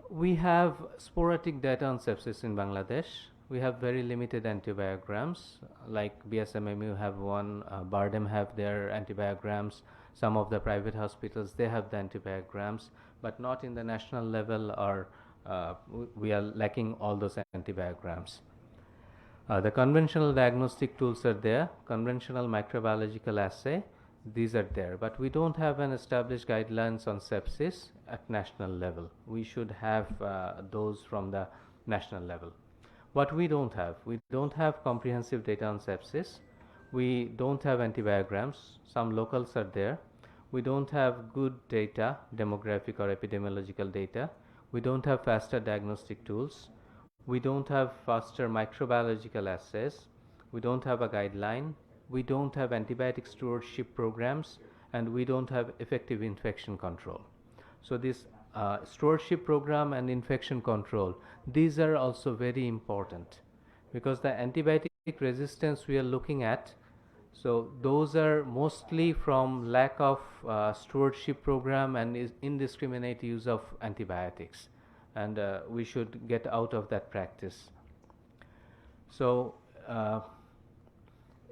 we have sporadic data on sepsis in Bangladesh. We have very limited antibiograms, like BSMMU have one, Bardem have their antibiograms, some of the private hospitals, they have the antibiograms, but not in the national level, or we are lacking all those antibiograms. The conventional diagnostic tools are there, conventional microbiological assay, these are there, but we don't have an established guidelines on sepsis at national level. We should have those from the national level. What we don't have comprehensive data on sepsis. We don't have antibiograms. Some locals are there. We don't have good data, demographic or epidemiological data. We don't have faster diagnostic tools. We don't have faster microbiological assays. We don't have a guideline. We don't have antibiotic stewardship programs, and we don't have effective infection control. So this stewardship program and infection control, these are also very important, because the antibiotic resistance we are looking at, so those are mostly from lack of stewardship program and indiscriminate use of antibiotics, and we should get out of that practice. So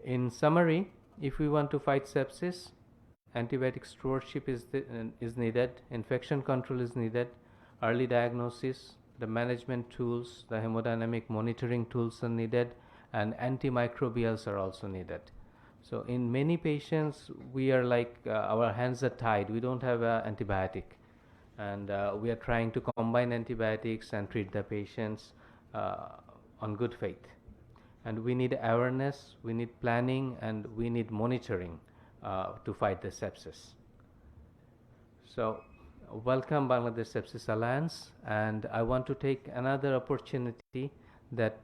in summary, if we want to fight sepsis, antibiotic stewardship is needed, infection control is needed, early diagnosis, the management tools, the hemodynamic monitoring tools are needed, and antimicrobials are also needed. So in many patients, we are like, our hands are tied, we don't have an antibiotic, and we are trying to combine antibiotics and treat the patients on good faith. And we need awareness, we need planning, and we need monitoring to fight the sepsis. So welcome Bangladesh Sepsis Alliance, and I want to take another opportunity that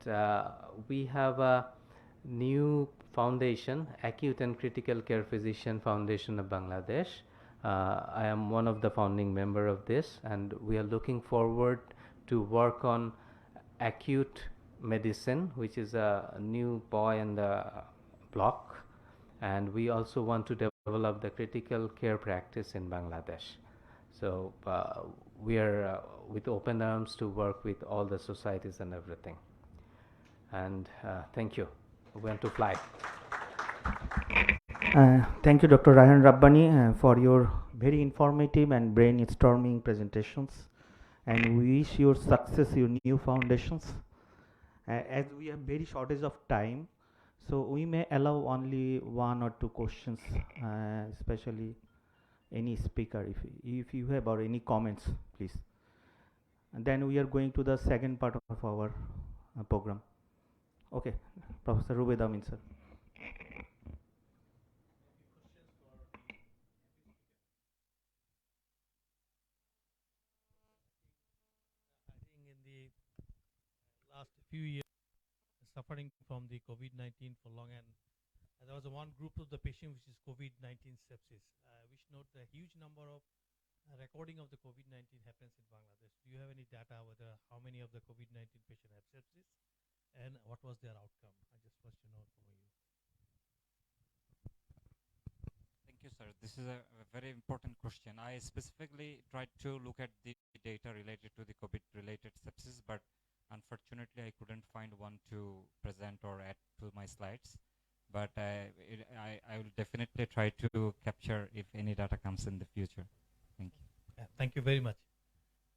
we have a new foundation, Acute and Critical Care Physician Foundation of Bangladesh. I am one of the founding member of this, and we are looking forward to work on acute medicine, which is a new boy in the block, and we also want to develop the critical care practice in Bangladesh. So we are with open arms to work with all the societies and everything. And thank you. We want to fly. Thank you, Dr. Rayhan Rabbani, for your very informative and brainstorming presentations, and we wish your success, your new foundations. As we have very shortage of time, so we may allow only 1 or 2 questions, especially any speaker, if you have or any comments, please. And then we are going to the second part of our program. Okay, Professor Rubaid Amin, sir. Last few years suffering from the COVID-19 for long, and there was one group of the patient which is COVID-19 sepsis. We should note the huge number of recording of the COVID-19 happens in Bangladesh. Do you have any data whether how many of the COVID-19 patients have sepsis and what was their outcome? I just want to know from you. Thank you, sir. This is a very important question. I specifically tried to look at the data related to the COVID-related sepsis, but unfortunately, I couldn't find one to present or add to my slides. But I will definitely try to capture if any data comes in the future. Thank you. Thank you very much.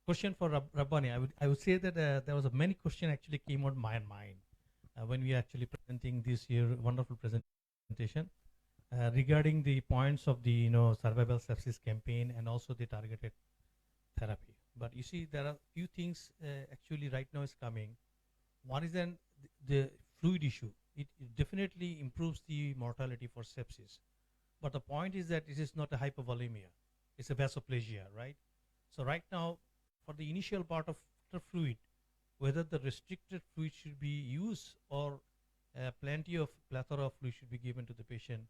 Question for Rabbani. I would say that there was a many question actually came on my mind when we are actually presenting this year wonderful presentation regarding the points of the survival sepsis campaign and also the targeted therapy. But you see, there are few things actually right now is coming. One is then the fluid issue. It definitely improves the mortality for sepsis. But the point is that it is not a hypovolemia. It's a vasoplasia, right? So right now, for the initial part of the fluid, whether the restricted fluid should be used or plethora of fluid should be given to the patient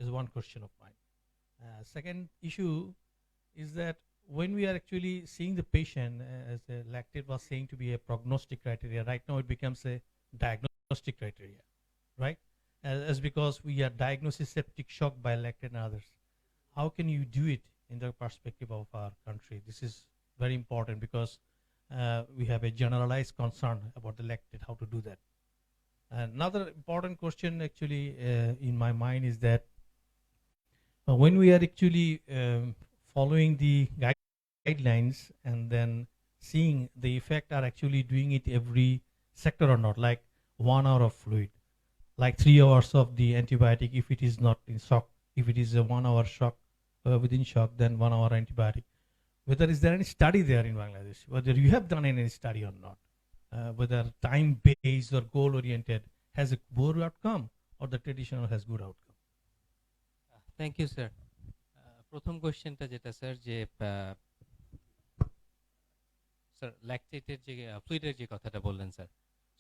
is one question of mine. Second issue is that when we are actually seeing the patient, as lactate was saying to be a prognostic criteria, right now it becomes a diagnostic criteria, right? As because we are diagnosing septic shock by lactate and others. How can you do it in the perspective of our country? This is very important because we have a generalized concern about the lactate, how to do that. Another important question actually in my mind is that when we are actually following the guidelines and then seeing the effect, are actually doing it every sector or not, like 1 hour of fluid, like 3 hours of the antibiotic if it is not in shock, if it is a 1 hour shock within shock, then 1 hour antibiotic. Whether is there any study there in Bangladesh, whether you have done any study or not, whether time based or goal oriented has a poor outcome or the traditional has good outcome. Thank you sir. প্রথম কোয়েশ্চেনটা যেটা sir যে sir ল্যাকটেটের যে ফ্লুইডের যে কথাটা বললেন sir,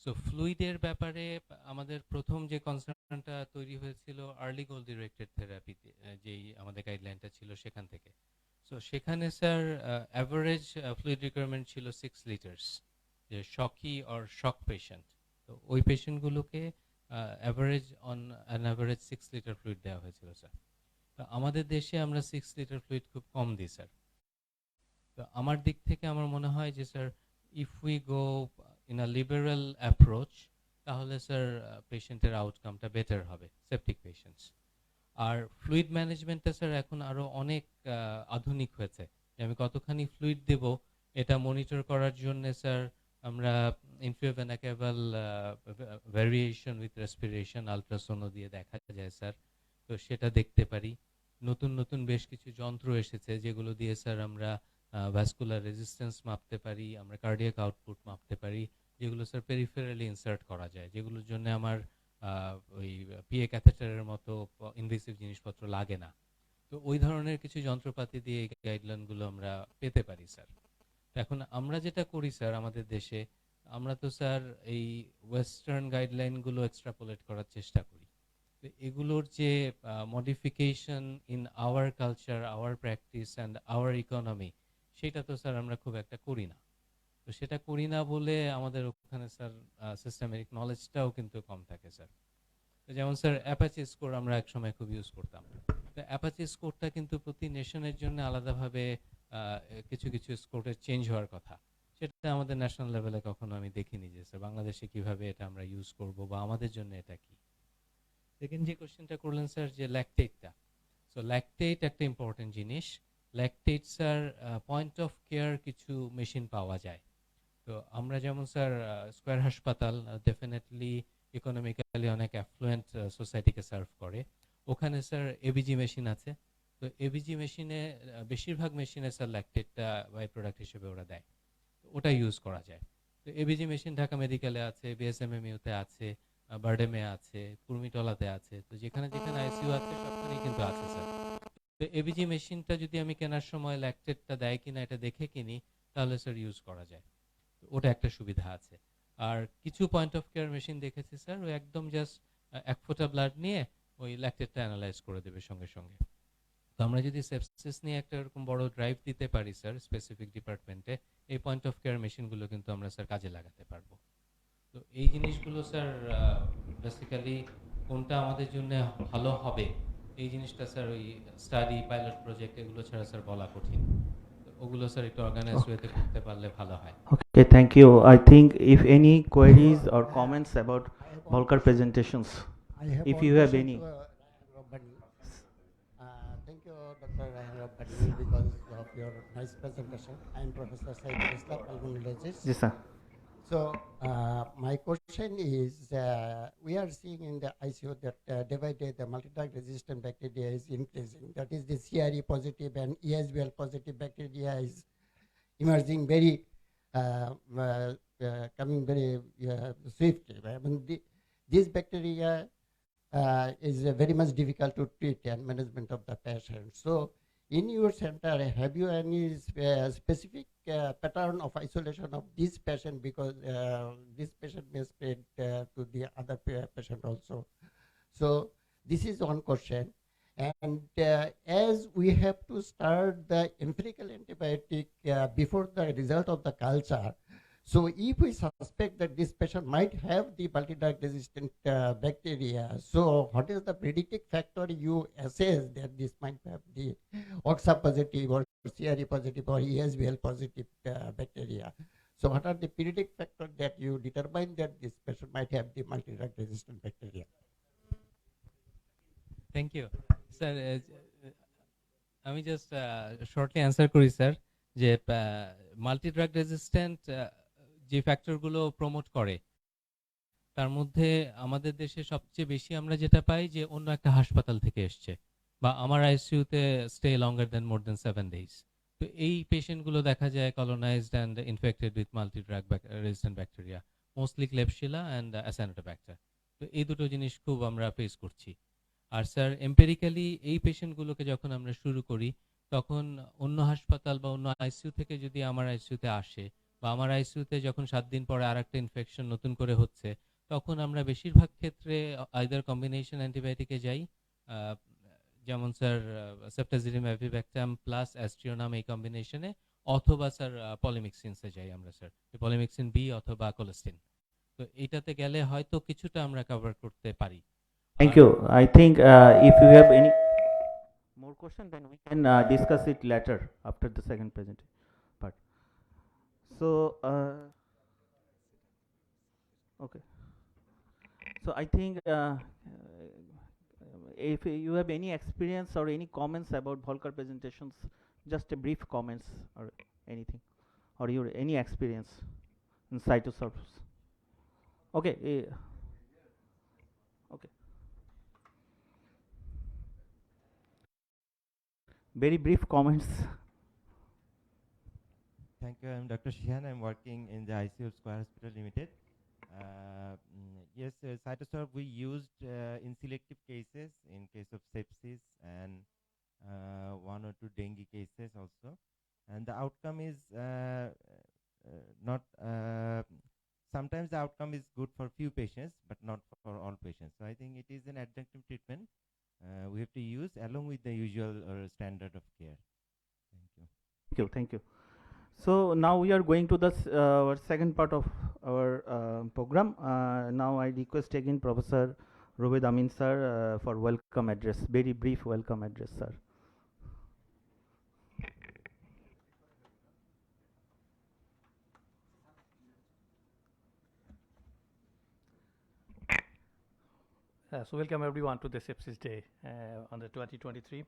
so ফ্লুইডের ব্যাপারে আমাদের প্রথম যে কনসার্নটা তৈরি হয়েছিল আর্লি গোল ডিরেক্টেড থেরাপিতে, যেই আমাদের গাইডলাইনটা ছিল সেখান থেকে। সো সেখানে স্যার অ্যাভারেজ ফ্লুইড রিকোয়ারমেন্ট ছিল 6 লিটার্স, যে শকি অর শক পেশেন্ট, তো ওই পেশেন্টগুলোকে average on an average 6 litre fluid দেওয়া হয়েছিল স্যার। তো আমাদের দেশে আমরা 6 লিটার ফ্লুইড খুব কম দিই স্যার। তো আমার দিক থেকে আমার মনে হয় যে sir if we go in a liberal approach, তাহলে স্যার পেশেন্টের আউটকামটা বেটার হবে সেপটিক পেশেন্টস। আর ফ্লুইড ম্যানেজমেন্টটা স্যার এখন আরও অনেক আধুনিক হয়েছে, যে আমি কতখানি ফ্লুইড দেব এটা মনিটর করার জন্য স্যার আমরা ইনফ্লুভেনাকেবল ভ্যারিয়েশন উইথ রেসপিরেশন আলট্রাসোনো দিয়ে দেখা যায় স্যার। তো সেটা দেখতে পারি। নতুন নতুন বেশ কিছু যন্ত্র এসেছে যেগুলো দিয়ে স্যার আমরা ভ্যাসকুলার রেজিস্ট্যান্স মাপতে পারি, আমরা কার্ডিয়াক আউটপুট মাপতে পারি, যেগুলো স্যার পেরিফেরালি ইনসার্ট করা যায়, যেগুলোর জন্য আমার ওই পিএ ক্যাথেটারের মতো ইনভেসিভ জিনিসপত্র লাগে না। তো ওই ধরনের কিছু যন্ত্রপাতি দিয়ে এই গাইডলাইনগুলো আমরা পেতে পারি স্যার। এখন আমরা যেটা করি স্যার আমাদের দেশে, আমরা তো স্যার এই ওয়েস্টার্ন গাইডলাইনগুলো এক্সট্রাপোলেট করার চেষ্টা করি। তো এগুলোর যে modification in our culture, hour practice and our economy, সেটা তো স্যার আমরা খুব একটা করি না। তো সেটা করি না বলে আমাদের ওখানে স্যার সিস্টেমেটিক নলেজটাও কিন্তু কম থাকে স্যার। তো যেমন স্যার অ্যাপাচি স্কোর আমরা একসময় খুব ইউজ করতাম। তো অ্যাপাচি স্কোরটা কিন্তু প্রতি নেশনের জন্য আলাদাভাবে কিছু কিছু স্কোরের চেঞ্জ হওয়ার কথা, সেটা আমাদের ন্যাশনাল লেভেলে কখনো আমি দেখিনি যে স্যার বাংলাদেশে কিভাবে এটা আমরা ইউজ করব বা আমাদের জন্য এটা কি। সেকেন্ড যে কোশ্চেনটা করলেন স্যার যে ল্যাকটেটটা, সো ল্যাকটেট একটা ইম্পর্টেন্ট জিনিস। Lactate sir point of care কিছু মেশিন পাওয়া যায়। তো আমরা যেমন স্যার স্কোয়ার হাসপাতাল ডেফিনেটলি ইকোনমিক্যালি অনেক অ্যাফ্লুয়েন্ট সোসাইটিকে সার্ভ করে, ওখানে স্যার এবিজি মেশিন আছে। তো এবিজি মেশিনে বেশিরভাগ মেশিনে স্যার ল্যাকটেটটা বাই প্রোডাক্ট হিসেবে ওরা দেয়, ওটা ইউজ করা যায়। তো এবিজি মেশিন ঢাকা মেডিকেলে আছে, বিএসএমএমইউতে আছে, বারডেমে আছে, কুর্মিটলাতে আছে, তো যেখানে যেখানে আইসিইউ আছে সবখানেই কিন্তু আছে স্যার। তো এবিজি মেশিনটা যদি আমি কেনার সময় ল্যাকটেটটা দেয় কিনা এটা দেখে কিনি, তাহলে স্যার ইউজ করা যায়, ওটা একটা সুবিধা আছে। আর কিছু পয়েন্ট অফ কেয়ার মেশিন দেখেছি স্যার, ওই একদম জাস্ট 1 ফোঁটা ব্লাড নিয়ে ওই ল্যাকটেটটা অ্যানালাইজ করে দেবে সঙ্গে সঙ্গে। তো আমরা যদি সেপসিস নিয়ে একটা এরকম বড় ড্রাইভ দিতে পারি স্যার স্পেসিফিক ডিপার্টমেন্টে, এই পয়েন্ট অফ কেয়ার মেশিনগুলো কিন্তু আমরা স্যার কাজে লাগাতে পারবো। তো এই জিনিসগুলো স্যার বেসিক্যালি কোনটা আমাদের জন্য ভালো হবে এই জিনিসটা স্যার ওই স্টাডি পাইলট প্রজেক্ট এগুলো ছাড়া স্যার বলা কঠিন। তো ওগুলো স্যার একটু অর্গানাইজ ওয়েতে করতে পারলে ভালো হয়। Okay, thank you. I think if any queries or comments about Volker presentations, if you have any. Thank you, Dr. Rabbani, because of your nice presentation. I am Professor Said Islam, pulmonologist. Yes, sir. So, my question is, we are seeing in the ICU that day by day the multi-drug resistant bacteria is increasing. That is the CRE positive and ESBL positive bacteria is emerging very, coming very swiftly. I mean, these bacteria is very much difficult to treat and management of the patient. So, in your center, have you any specific pattern of isolation of this patient, because this patient may spread to the other patient also. So this is one question. And as we have to start the empirical antibiotic before the result of the culture, so if we suspect that this patient might have the multi-drug resistant bacteria, so what is the predictive factor you assess that this might have the OXA positive or CRE positive or ESBL positive bacteria? So what are the predictive factors that you determine that this patient might have the multi-drug resistant bacteria? Thank you, sir. আমি just shortly answer করি sir, যে multi drug resistant যে ফ্যাক্টরগুলো promote করে তার মধ্যে আমাদের দেশে সবচেয়ে বেশি আমরা যেটা পাই যে অন্য একটা হাসপাতাল থেকে এসছে, বা আমার আইসিইউতে স্টে লঙ্গার দেন মোর দেন 7 days। তো এই পেশেন্টগুলো দেখা যায় colonised and infected with multi drug resistant bacteria, mostly Klebsiella and Acinetobacter. তো এই দুটো জিনিস খুব আমরা ফেস করছি। আর স্যার এম্পেরিক্যালি এই পেশেন্টগুলোকে যখন আমরা শুরু করি তখন অন্য হাসপাতাল বা অন্য আইসিইউ থেকে যদি আমার আইসিইউতে আসে, বা আমার আইসিইউতে যখন 7 দিন পরে আর একটা ইনফেকশন নতুন করে হচ্ছে, তখন আমরা বেশিরভাগ ক্ষেত্রে আইদার কম্বিনেশন অ্যান্টিবায়োটিকে যাই, যেমন স্যার সেপ্টাজিরিম অ্যাভিব্যাক্টাম প্লাস অ্যাস্ট্রিওনাম এই কম্বিনেশনে, অথবা স্যার পলিমিক্সিনসে যাই আমরা স্যার, পলিমিক্সিন বি অথবা কোলেস্টিন। তো এইটাতে গেলে হয়তো কিছুটা আমরা কভার করতে পারি। Thank you. I think if you have any more question, then we can discuss it later after the second presentation part. So, okay. So I think if you have any experience or any comments about Volker presentations, just a brief comments or anything, or your any experience in cytosurface. Okay. Okay. Very brief comments. Thank you. I'm Dr. Shihan. I'm working in the ICU of Square Hospital Limited. Yes, cytosorb we used in selective cases, in case of sepsis and 1 or 2 dengue cases also. And the outcome is not, sometimes the outcome is good for few patients, but not for all patients. So I think it is an adjunctive treatment we have to use along with the usual standard of care. Thank you. Thank you. Thank you. So now we are going to the our second part of our program. Now I request again Professor Robed Amin sir for welcome address. Very brief welcome address, sir. So welcome everyone to the Sepsis Day on the 2023.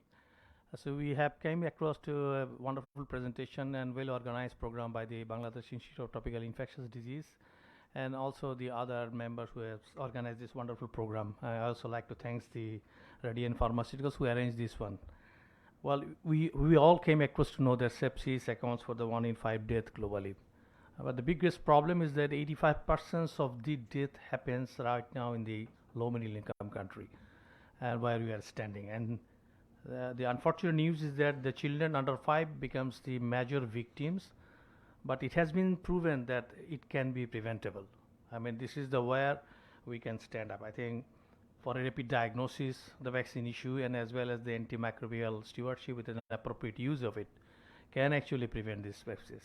So we have came across to a wonderful presentation and well organized program by the Bangladesh Institute of Tropical Infectious Disease and also the other members who have organized this wonderful program. I also like to thank the Radiant Pharmaceuticals who arranged this one. Well, we all came across to know that sepsis accounts for the 1 in 5 death globally. But the biggest problem is that 85% of the death happens right now in the low middle income country where we are standing. And the unfortunate news is that the children under 5 becomes the major victims, but it has been proven that it can be preventable. I mean, this is the where we can stand up. I think for a rapid diagnosis, the vaccine issue, and as well as the antimicrobial stewardship with an appropriate use of it can actually prevent this sepsis.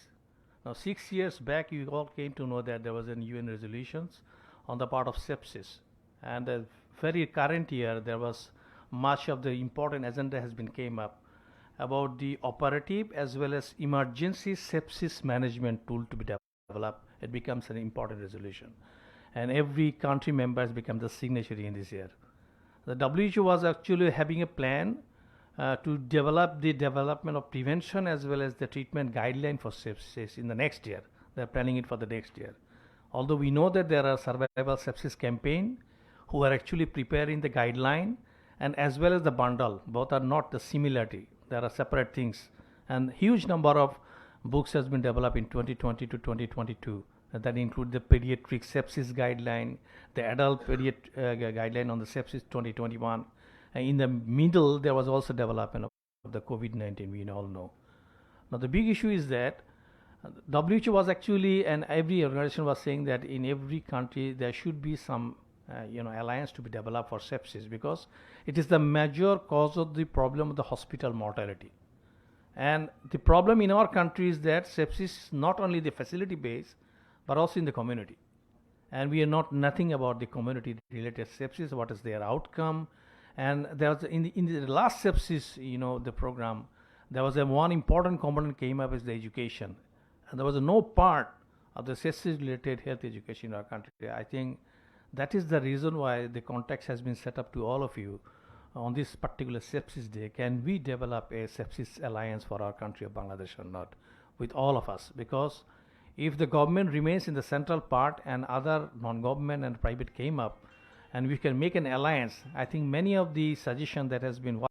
Now, 6 years back, you all came to know that there was an UN resolutions on the part of sepsis, and the very current year there was much of the important agenda has been came up about the operative as well as emergency sepsis management tool to be developed. It becomes an important resolution, and every country member has become the signatory in this year. The WHO was actually having a plan to develop the development of prevention as well as the treatment guideline for sepsis in the next year. They're planning it for the next year. Although we know that there are survival sepsis campaign who are actually preparing the guideline and as well as the bundle. Both are not the similarity. There are separate things. And huge number of books has been developed in 2020 to 2022. That include the pediatric sepsis guideline, the adult guideline on the sepsis 2021. And in the middle, there was also development of the COVID-19, we all know. Now, the big issue is that WHO was actually, and every organization was saying that in every country there should be some alliance to be developed for sepsis, because it is the major cause of the problem of the hospital mortality. And the problem in our country is that sepsis is not only the facility based but also in the community, and we are not nothing about the community related sepsis, what is their outcome. And there was in the last sepsis the program, there was one important component came up is the education, and there was no part of the sepsis related health education in our country. I think that is the reason why the context has been set up to all of you on this particular sepsis day. Can we develop a sepsis alliance for our country of Bangladesh or not, with all of us? Because if the government remains in the central part and other non-government and private came up, and we can make an alliance, I think many of the suggestions that has been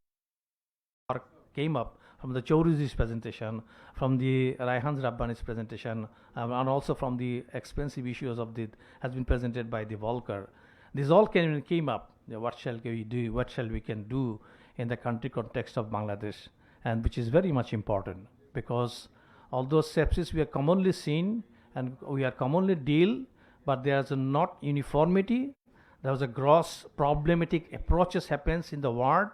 came up from the Chowdhury's presentation, from the Raihan Rabbani's presentation, and also from the expensive issues of the has been presented by the Volker. This all came up. What shall we do? What shall we can do in the country context of Bangladesh, and which is very much important, because although sepsis we are commonly seen and we are commonly deal, but there is not uniformity. There was a gross problematic approaches happens in the ward,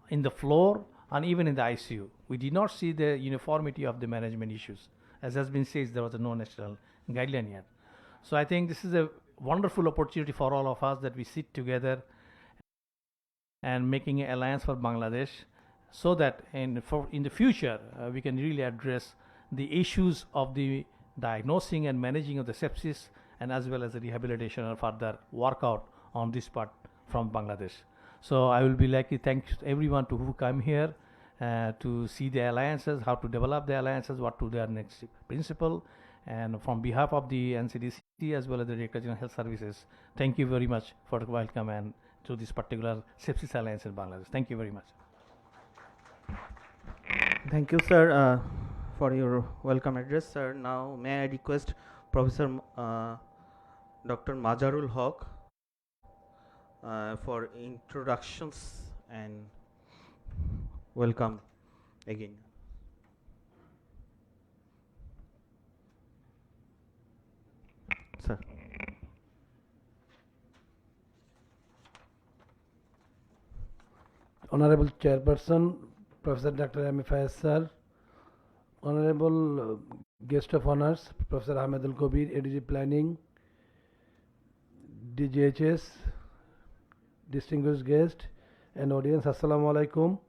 in the floor, and even in the ICU. We did not see the uniformity of the management issues. As has been said, there was no national guideline yet. So I think this is a wonderful opportunity for all of us that we sit together and making an alliance for Bangladesh, so that in the future we can really address the issues of the diagnosing and managing of the sepsis, and as well as the rehabilitation and further workout on this part from Bangladesh. So I will be lucky. Thanks everyone who come here to see the alliances, how to develop the alliances, what to their next principle. And from behalf of the NCDC as well as the Director General Health Services, thank you very much for the welcome and to this particular sepsis alliance in Bangladesh. Thank you very much. Thank you, sir, for your welcome address, sir. Now, may I request Professor Dr. Mazharul Haq for introductions and welcome again. Sir. Honorable Chairperson, Professor Dr. M. Faiz Sir, Honorable Guest of Honors, Professor Ahmed Al Kobir, ADG Planning, DGHS, distinguished guest and audience, Assalamu alaikum.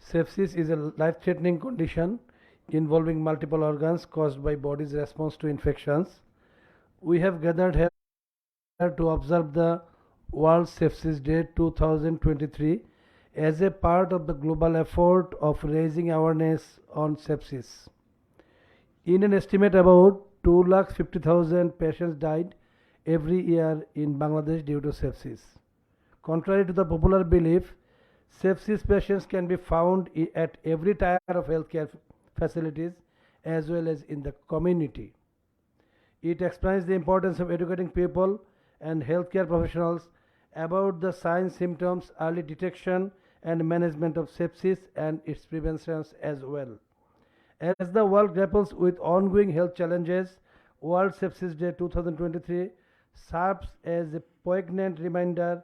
Sepsis is a life-threatening condition involving multiple organs caused by body's response to infections. We have gathered here to observe the World Sepsis Day 2023 as a part of the global effort of raising awareness on sepsis. In an estimate, about 250,000 patients died every year in Bangladesh due to sepsis. Contrary to the popular belief, sepsis patients can be found at every tier of healthcare facilities as well as in the community. It explains the importance of educating people and healthcare professionals about the signs, symptoms, early detection and management of sepsis and its preventions as well. As the world grapples with ongoing health challenges, World Sepsis Day 2023 serves as a poignant reminder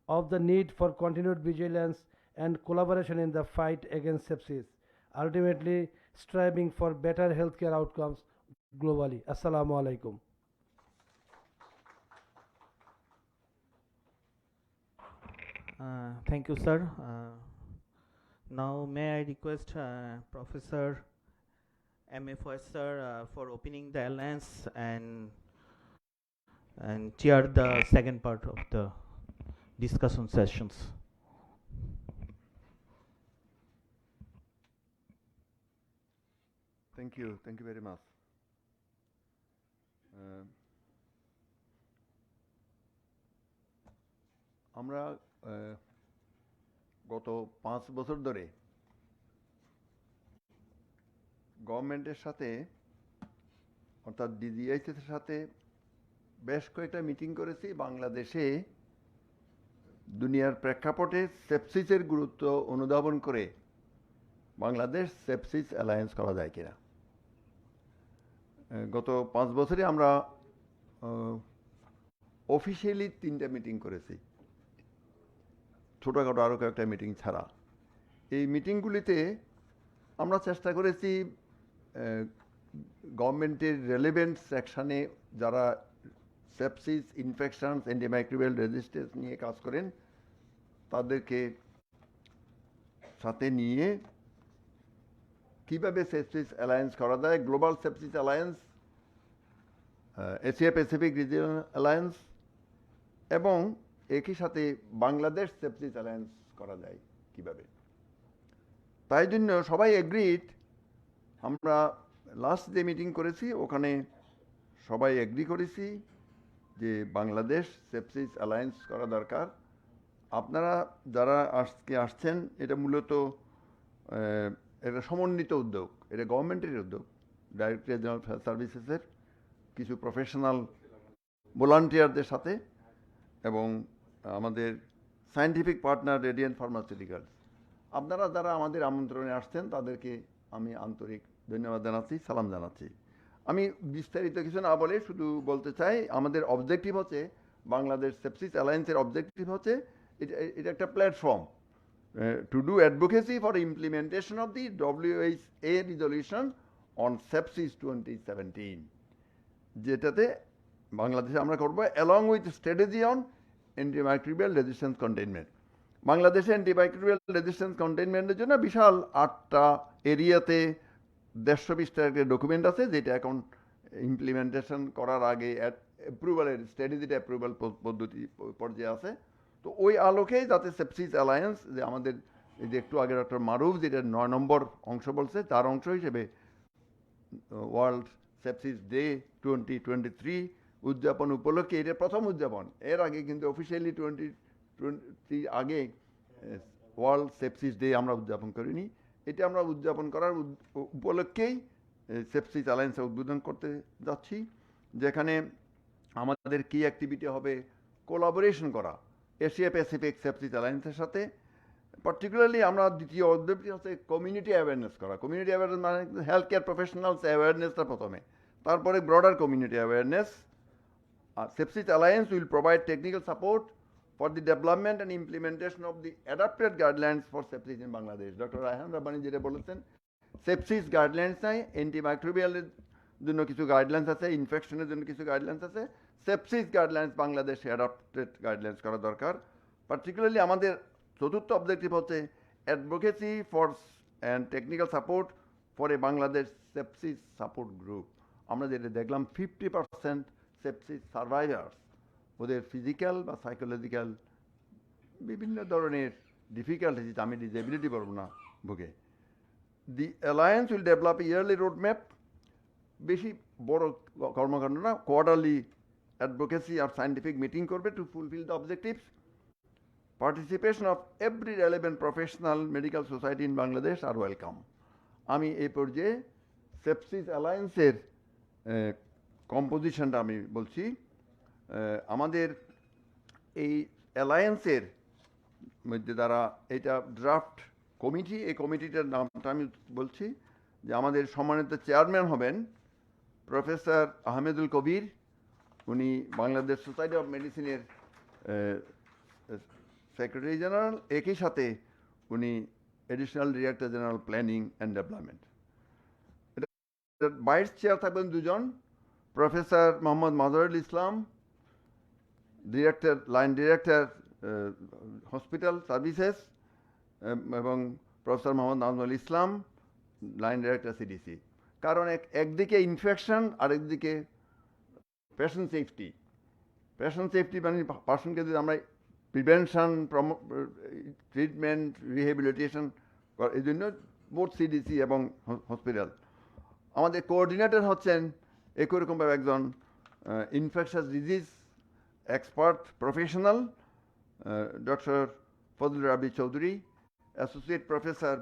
of the need for continued vigilance and collaboration in the fight against sepsis, ultimately striving for better healthcare outcomes globally. Assalamu alaikum. Thank you, sir. Now, may I request Professor M.A. Faiz sir for opening the alliance and chair the second part of the discussion sessions. Thank you very much. আমরা গত 5 বছর ধরে গভর্নমেন্টের সাথে অর্থাৎ DGHS এর সাথে বেশ কয়েকটা মিটিং করেছি বাংলাদেশে দুনিয়ার প্রেক্ষাপটে সেপসিসের গুরুত্ব অনুধাবন করে বাংলাদেশ সেপসিস অ্যালায়েন্স করা যায় কিনা। গত 5 বছরে আমরা অফিসিয়ালি 3টা মিটিং করেছি, ছোটোখাটো আরও কয়েকটা মিটিং ছাড়া। এই মিটিংগুলিতে আমরা চেষ্টা করেছি গভর্নমেন্টের রেলেভেন্ট সেকশানে যারা সেপসিস, ইনফেকশনস, অ্যান্টিমাইক্রোবিয়াল রেজিস্ট্যান্স নিয়ে কাজ করেন তাদেরকে সাথে নিয়ে কীভাবে সেপসিস অ্যালায়েন্স করা যায়, global sepsis alliance, Asia Pacific regional alliance এবং একই সাথে বাংলাদেশ সেপসিস অ্যালায়েন্স করা যায় কীভাবে। তাই জন্য সবাই এগ্রিড, আমরা লাস্ট যে মিটিং করেছি ওখানে সবাই এগ্রি করেছি যে বাংলাদেশ সেপসিস অ্যালায়েন্স করা দরকার। আপনারা যারা আজকে আসছেন এটা মূলত একটা সমন্বিত উদ্যোগ, এটা গভর্নমেন্টের উদ্যোগ, ডাইরেক্টর জেনারেল হেলথ সার্ভিসেসের কিছু প্রফেশনাল ভলান্টিয়ারদের সাথে এবং আমাদের সায়েন্টিফিক পার্টনার রেডিয়েন্ট ফার্মাসিউটিক্যালস। আপনারা যারা আমাদের আমন্ত্রণে আসছেন তাদেরকে আমি আন্তরিক ধন্যবাদ জানাচ্ছি, সালাম জানাচ্ছি। আমি বিস্তারিত কিছু না বলে শুধু বলতে চাই আমাদের অবজেক্টিভ হচ্ছে, বাংলাদেশ সেপসিস অ্যালায়েন্সের অবজেক্টিভ হচ্ছে এটা একটা platform to do advocacy for implementation of the WHO resolution on sepsis 2017, যেটাতে বাংলাদেশে আমরা করবো along with strategy on antimicrobial resistance containment. বাংলাদেশে অ্যান্টিমাইক্রোবিয়াল রেজিস্ট্যান্স কন্টেইনমেন্টের জন্য বিশাল 8টা এরিয়াতে 150টা ডকুমেন্ট আছে, যেটা এখন ইমপ্লিমেন্টেশন করার আগে অ্যাপ্রুভালের স্ট্র্যাটেজিটা অ্যাপ্রুভাল পদ্ধতি পর্যায়ে আছে। তো ওই আলোকেই যাতে সেপসিস অ্যালায়েন্স, যে আমাদের এই যে একটু আগে ডক্টর মারুফ যেটা 9 নম্বর অংশ বলছে, তার অংশ হিসেবে ওয়ার্ল্ড সেপসিস ডে 2023 উদযাপন উপলক্ষে এটা প্রথম উদযাপন। এর আগে কিন্তু অফিসিয়ালি 2020 আগে ওয়ার্ল্ড সেপসিস ডে আমরা উদযাপন করিনি। এটা আমরা উদযাপন করার উপলক্ষেই সেপসিস অ্যালায়েন্সে উদ্বোধন করতে যাচ্ছি, যেখানে আমাদের কি অ্যাক্টিভিটি হবে, কোলাবোরেশন করা এশিয়া প্যাসিফিক সেপসিস অ্যালায়েন্সের সাথে। পার্টিকুলারলি আমরা দ্বিতীয় অবজেক্টিভ হচ্ছে কমিউনিটি অ্যাওয়ারনেস করা। কমিউনিটি অ্যাওয়ারনেস মানে হেলথ কেয়ার প্রফেশনালস অ্যাওয়ারনেসটা প্রথমে, তারপরে broader community awareness. Sepsis alliance will provide technical support for the development and implementation of the adapted guidelines for sepsis in Bangladesh. Dr. Rayhan Rabbani যেটা বলেছেন, sepsis guidelines নাই, অ্যান্টিমাইক্রোবিয়ালের জন্য কিছু guidelines আছে, ইনফেকশনের জন্য কিছু গাইডলাইন্স আছে। সেপসিস গাইডলাইন্স বাংলাদেশে অ্যাডাপ্টেড গাইডলাইন্স করা দরকার। পার্টিকুলারলি আমাদের চতুর্থ অবজেক্টিভ হচ্ছে advocacy for and technical support for a Bangladesh sepsis support group. আমরা যেটা দেখলাম 50% সেপসিস সার্ভাইভার্স, ওদের ফিজিক্যাল বা সাইকোলজিক্যাল বিভিন্ন ধরনের ডিফিকাল্টিজ, আমি ডিসেবিলিটি বলবো না, ভুগে। The alliance will develop yearly road map, বেশি বড় কর্মকাণ্ড না, কোয়ার্টারলি অ্যাডভোকেসি আর সায়েন্টিফিক মিটিং করবে to fulfil the objectives. Participation of every relevant professional medical society in Bangladesh আর ওয়েলকাম। আমি এই পর্যায়ে সেপসিস অ্যালায়েন্সের কম্পোজিশনটা আমি বলছি। আমাদের এই অ্যালায়েন্সের মধ্যে দ্বারা এটা ড্রাফট কমিটি, এই কমিটিটার নামটা আমি বলছি, যে আমাদের সম্মানিত চেয়ারম্যান হবেন প্রফেসর আহমেদুল কবির, উনি বাংলাদেশ সোসাইটি অফ মেডিসিনের সেক্রেটারি জেনারেল, একই সাথে উনি additional director general planning and development. Vice chair থাকবেন দুজন, professor Mohammad Mazharul Islam, line director hospital services, এবং professor Mohammad Nazmul Islam, line director CDC। কারণ একদিকে ইনফেকশন, আরেকদিকে পেশেন্ট সেফটি। পেশেন্ট সেফটি মানে পার্সনকে যদি আমরা প্রিভেনশন, ট্রিটমেন্ট, রিহেবিলিটেশন, এই জন্য বোথ CDC এবং হসপিটাল। আমাদের কোঅর্ডিনেটর হচ্ছেন একই রকমভাবে একজন infectious disease expert professional, doctor Fazlur Rabbi Chowdhury, associate professor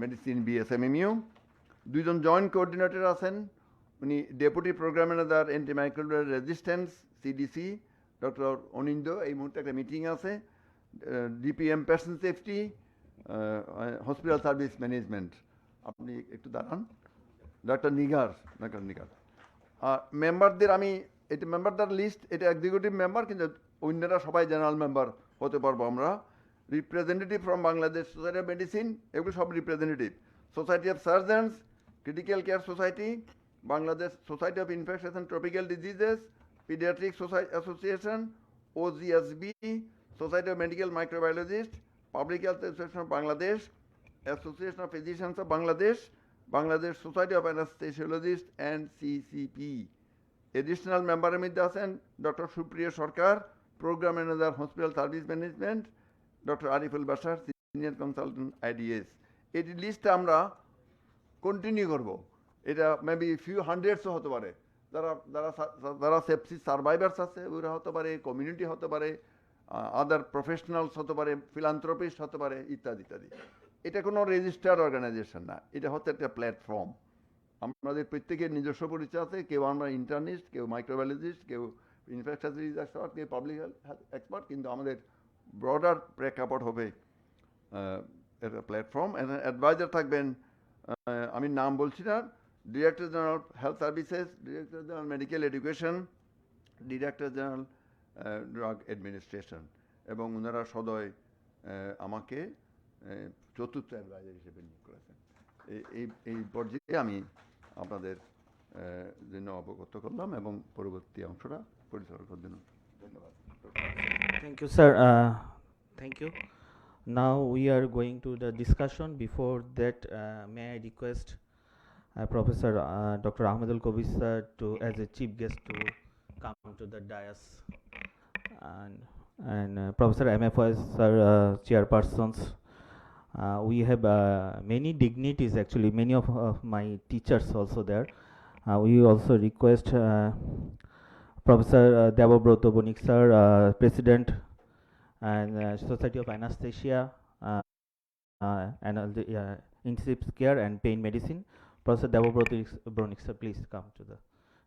medicine BSMMU। দুইজন জয়েন্ট কোঅর্ডিনেটর আছেন, উনি deputy programme manager antimicrobial resistance CDC doctor Anindo. এই মুহূর্তে একটা মিটিং আছে, DPM patient safety, hospital service management. আপনি একটু দাঁড়ান, ডক্টর নিগার। মেম্বারদের আমি এটা মেম্বারদের লিস্ট, এটা এক্সিকিউটিভ মেম্বার, কিন্তু অন্যরা সবাই জেনারেল মেম্বার হতে পারবো আমরা। Representative from Bangladesh society of medicine, এগুলো সব representative. Society of surgeons, critical care society, Bangladesh society of infectious and tropical diseases, paediatric association, OGSB, society of medical microbiologist, public health association of Bangladesh, association of physicians of Bangladesh, Bangladesh society of anaesthesiologist and CCP. Additional মেম্বারের মধ্যে আছেন doctor Supriyo Sarkar, programme manager hospital service management, doctor Ariful Bashar, senior consultant IDS. এটি লিস্টটা আমরা continue করব। এটা maybe few হান্ড্রেডসও হতে পারে। যারা সেপসিস সার্ভাইভার্স আছে ওরা হতে পারে, কমিউনিটি হতে পারে, আদার প্রফেশনালস হতে পারে, ফিলান্থ্রপিস্ট হতে পারে, ইত্যাদি ইত্যাদি। এটা কোনো রেজিস্টার্ড অর্গানাইজেশন না, এটা হচ্ছে একটা প্ল্যাটফর্ম। আমাদের প্রত্যেকের নিজস্ব পরিচয় আছে, কেউ আমরা ইন্টার্নিস্ট, কেউ মাইক্রোবায়োলজিস্ট, কেউ ইনফেকশাস ডিজিজ এক্সপার্ট, কেউ পাবলিক হেলথ এক্সপার্ট, কিন্তু আমাদের ব্রডার প্রেক্ষাপট হবে একটা প্ল্যাটফর্ম। অ্যাডভাইজার থাকবেন, আমি নাম বলছি না, director general health services, director general medical education, director general drug administration, এবং ওনারা সদয় আমাকে চতুর্থ অ্যাডভাইজার হিসেবে নিয়োগ করেছেন। এই পর্যায়ে আমি আপনাদের জন্য অবগত করলাম এবং পরবর্তী অংশটা পরিচালনা করার জন্য ধন্যবাদ। Thank you, sir. Thank you. Now we are going to the discussion. Before that, may I request Professor Dr. Ahmedul Kobir sir to, as a chief guest, to come to the dais, and Professor MFOS sir, chairpersons. We have many dignitaries, actually many of my teachers also there. We also request Professor Devobroto Bonik sir, President and Society of Anesthesia and Intensive Care and Pain Medicine. Professor Devobroto Bonik sir, please come to the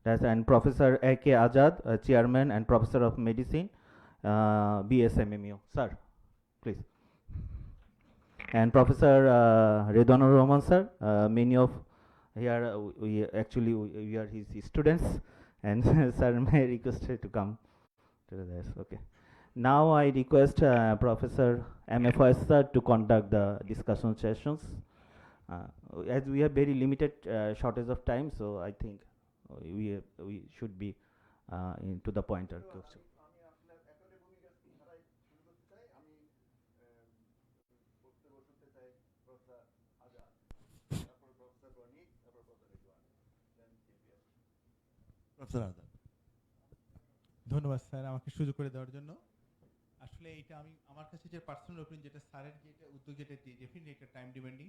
desk. And Professor A.K. Azad, Chairman and Professor of Medicine, BSMMU. Sir, please. And Professor Redwanur Rahman sir, many of here we are his students, and sir may request to come to this. Okay. Now I request Professor MFOS sir to conduct the discussion sessions. As we have very limited shortage of time, so I think we should be into the point. ধন্যবাদ sir আমাকে সুযোগ করে দেওয়ার জন্য। আসলে এটা আমি আমার কাছে যে পার্সোনাল ওপিনিয়ন, যেটা স্যারের যেটা উদ্যোগ, যেটা ডেফিনেটলি একটা টাইম ডিমান্ডিং,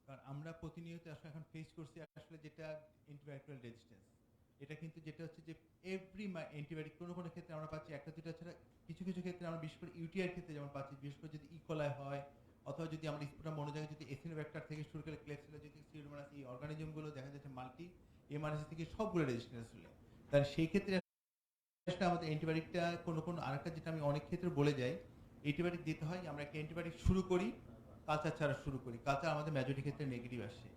কারণ আমরা প্রতিনিয়ত আসলে এখন ফেস করছি আসলে যেটা অ্যান্টিবায়োটিক রেজিস্ট্যান্স। এটা কিন্তু যেটা হচ্ছে যে এভরি অ্যান্টিবায়োটিক কোনো কোনো ক্ষেত্রে আমরা পাচ্ছি একটা দুটা ছাড়া, কিছু কিছু ক্ষেত্রে আমরা বিশেষ করে ইউটিআইয়ের ক্ষেত্রে যেমন পাচ্ছি, বিশেষ করে যদি ইকোলাই হয় অথবা যদি আমরা স্পুটাম মনোজাগে যদি এসিনোব্যাক্টার থেকে শুরু করে ক্লেপসিলা যদি সিউডোমোনাস, এই অর্গানিজমগুলো দেখা যাচ্ছে মাল্টি এমআরএসি থেকে সবগুলো রেজিস্ট্যান্স হলে, তাহলে সেই ক্ষেত্রে আমাদের অ্যান্টিবায়োটিকটা কোনো আরেকটা যেটা আমি অনেক ক্ষেত্রে বলে যাই, অ্যান্টিবায়োটিক দিতে হয়, আমরা একটা অ্যান্টিবায়োটিক শুরু করি, কালচার ছাড়া শুরু করি, কালচার আমাদের মেজরিটি ক্ষেত্রে নেগেটিভ আসে,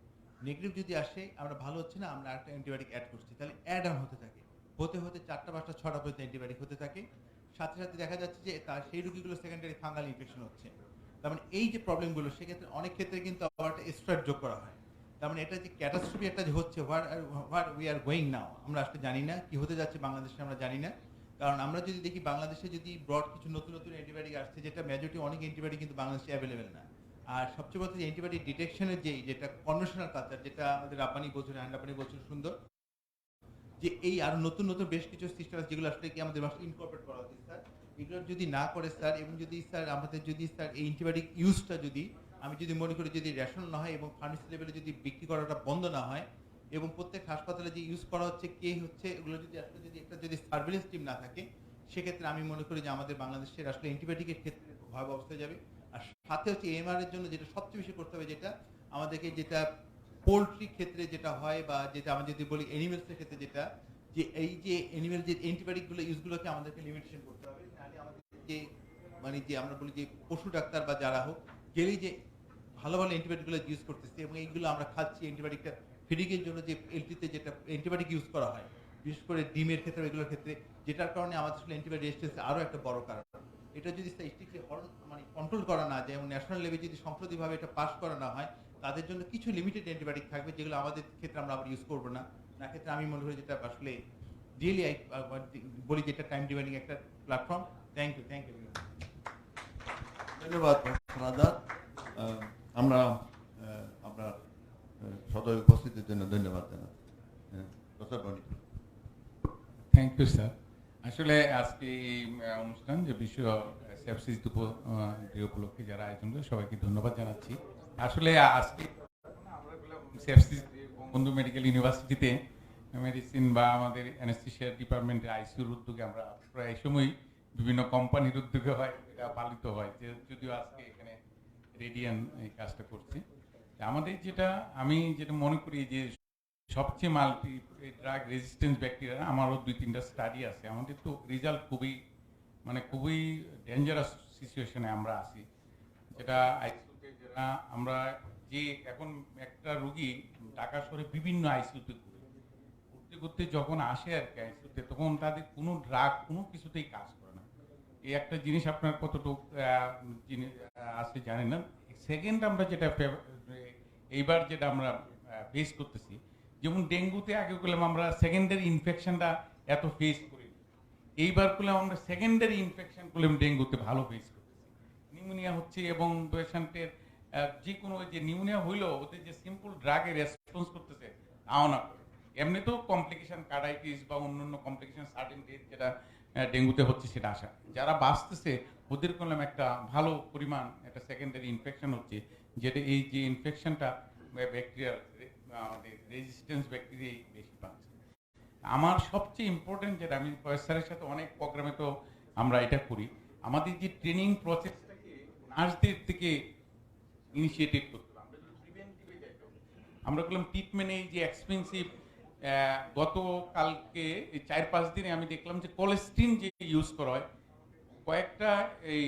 নেগেটিভ যদি আসে আমরা ভালো হচ্ছে না, আমরা একটা অ্যান্টিবায়োটিক অ্যাড করছি, তাহলে অ্যাড অন হতে থাকে, হতে হতে 4টা 5টা 6টা পর্যন্ত অ্যান্টিবায়োটিক হতে থাকে, সাথে সাথে দেখা যাচ্ছে যে তার সেই রোগীগুলো সেকেন্ডারি ফাঙ্গাল ইনফেকশন হচ্ছে। তার মানে এই যে প্রবলেমগুলো, সেক্ষেত্রে অনেক ক্ষেত্রে কিন্তু আবার একটা স্টেরয়েড যোগ করা হয়। তার মানে এটা যে ক্যাটাস্ট্রফি একটা যে হচ্ছে, what we are going now, আমরা আসলে জানি না কি হতে যাচ্ছে বাংলাদেশে, আমরা জানি না। কারণ আমরা যদি দেখি বাংলাদেশে যদি ব্রড কিছু নতুন নতুন অ্যান্টিবায়োটিক আসছে, যেটা মেজরিটি অনেক অ্যান্টিবায়োটিক কিন্তু বাংলাদেশে অ্যাভেলেবেল না। আর সবচেয়ে বড় যে অ্যান্টিবায়োটিক ডিটেকশনের যেটা কনভেনশনাল কালচার, যেটা আমাদের রাপানি বলছিল, হ্যান্ডাপানি বলছিল সুন্দর, যে এই আরো নতুন নতুন বেশ কিছু সিস্টেম যেগুলো আসলে কি আমাদের ইনকর্পোরেট করা উচিত স্যার। এগুলো যদি না করে স্যার, এবং যদি স্যার আমাদের যদি স্যার এই অ্যান্টিবায়োটিক ইউজটা যদি আমি যদি মনে করি যদি রেশন না হয় এবং ফার্মেসি লেভেলে যদি বিক্রি করাটা বন্ধ না হয়, এবং প্রত্যেক হাসপাতালে যে ইউজ করা হচ্ছে কে হচ্ছে, এগুলো যদি আসলে যদি একটা যদি সার্ভিলেন্স টিম না থাকে, সেক্ষেত্রে আমি মনে করি যে আমাদের বাংলাদেশের আসলে অ্যান্টিবায়োটিকের ক্ষেত্রে ভয়াবহ অবস্থায় যাবে। আর সাথে হচ্ছে এমআর এর জন্য যেটা সবচেয়ে বেশি করতে হবে, যেটা আমাদেরকে যেটা পোলট্রি ক্ষেত্রে যেটা হয়, বা যেটা আমরা যদি বলি অ্যানিমেলসের ক্ষেত্রে, যেটা যে এই যে অ্যানিমেল যে অ্যান্টিবায়োটিকগুলো ইউজগুলোকে আমাদেরকে লিমিটেশন করতে হবে। তাহলে আমাদের যে মানে যে আমরা বলি যে পশু ডাক্তার বা যারা হোক গেলেই যে ভালো ভালো অ্যান্টিবায়োটিকগুলো ইউজ করতেছি, এবং এইগুলো আমরা খাচ্ছি, অ্যান্টিবায়োটিকটা ফিডিংয়ের জন্য যে এলটিতে যেটা অ্যান্টিবায়োটিক ইউজ করা হয়, বিশেষ করে ডিমের ক্ষেত্রে এগুলোর ক্ষেত্রে, যেটার কারণে আমাদের আসলে অ্যান্টিবায়োটিক রেজিস্ট্যান্স আরও একটা বড় কারণ। এটা যদি স্ট্যাটিস্টিক্যালি মানে কন্ট্রোল করা না যায় এবং ন্যাশনাল লেভেলে যদি সংসদীয়ভাবে এটা পাস করা না হয়, তাদের জন্য কিছু লিমিটেড অ্যান্টিবায়োটিক থাকবে যেগুলো আমাদের ক্ষেত্রে আমরা আবার ইউজ করবো না। না ক্ষেত্রে আমি মনে করি যেটা আসলে রিয়েলি বলি যে এটা টাইম ডিমান্ডিং একটা প্ল্যাটফর্ম। Thank you. ধন্যবাদ রাজাত। আমরা আপনার সদয় উপস্থিতির জন্য ধন্যবাদ জানাচ্ছি। Doctor Boni. Thank you sir. আসলে আজকে এই অনুষ্ঠান যে বিশ্ব সেপসিস ডে উপলক্ষে যারা আয়োজন করে সবাইকে ধন্যবাদ জানাচ্ছি। আসলে আজকে সেপসিস বঙ্গবন্ধু মেডিকেল ইউনিভার্সিটিতে মেডিসিন বা আমাদের অ্যানেস্থেসিয়া ডিপার্টমেন্টের আইসিইউর উদ্যোগে আমরা প্রায় সময় বিভিন্ন কোম্পানির উদ্যোগে হয় এটা পালিত হয়, যে যদিও আজকে এখানে রেডিয়ান এই কাজটা করছে। আমাদের আমি যেটা মনে করি যে সবচেয়ে মাল্টি ড্রাগ রেজিস্ট্যান্স ব্যাকটেরিয়া, আমারও 2-3টা স্টাডি আছে, আমাদের তো রেজাল্ট খুবই ডেঞ্জারাস সিচুয়েশনে আমরা আছি। যেটা আইসিইউতে যারা আমরা যে এখন একটা রুগী ঢাকা শহরে বিভিন্ন আইসিইউতে করতে যখন আসে আর কি আইসিইউতে, তখন তাদের কোনো ড্রাগ কোনো কিছুতেই কাজ করে না। এই একটা জিনিস আপনার কতটুকু আছে জানেন না। সেকেন্ড আমরা যেটা এইবার যেটা আমরা ফেস করতেছি, যেমন ডেঙ্গুতে আগে করলাম আমরা সেকেন্ডারি ইনফেকশনটা এত ফেস করি, এইবার করলাম আমরা সেকেন্ডারি ইনফেকশন করলাম ডেঙ্গুতে ভালো ফেস করতেছি। নিউমোনিয়া হচ্ছে এবং পেশেন্টের যে কোনো যে নিউমোনিয়া হইলেও ওদের যে সিম্পল ড্রাগে রেসপন্স করতেছে তাও না করে, এমনিতেও কমপ্লিকেশন কার্ডাইটিস বা অন্যান্য কমপ্লিকেশন সার্টেন ডেথ যেটা ডেঙ্গুতে হচ্ছে সেটা আসা, যারা বাঁচতেছে ওদের করলাম একটা ভালো পরিমাণ একটা সেকেন্ডারি ইনফেকশন হচ্ছে, যেটা এই যে ইনফেকশনটা ব্যাকটেরিয়ার আমাদের রেজিস্ট্যান্স ব্যাকটেরিয়াই বেশি পাচ্ছে। আমার সবচেয়ে ইম্পর্টেন্ট যেটা আমি স্যারের সাথে অনেক প্রোগ্রামে তো আমরা এটা করি, আমাদের যে ট্রেনিং প্রসেসটাকে নার্সদের থেকে ইনিশিয়েটিভ করতে হবে। আমরা যদি প্রিভেন্টিভে যাইতে হবে, আমরা করলাম ট্রিটমেন্ট এই যে এক্সপেন্সিভ, গতকালকে এই 4-5 দিনে আমি দেখলাম যে কোলেস্টিন যে ইউজ করা হয়, কয়েকটা এই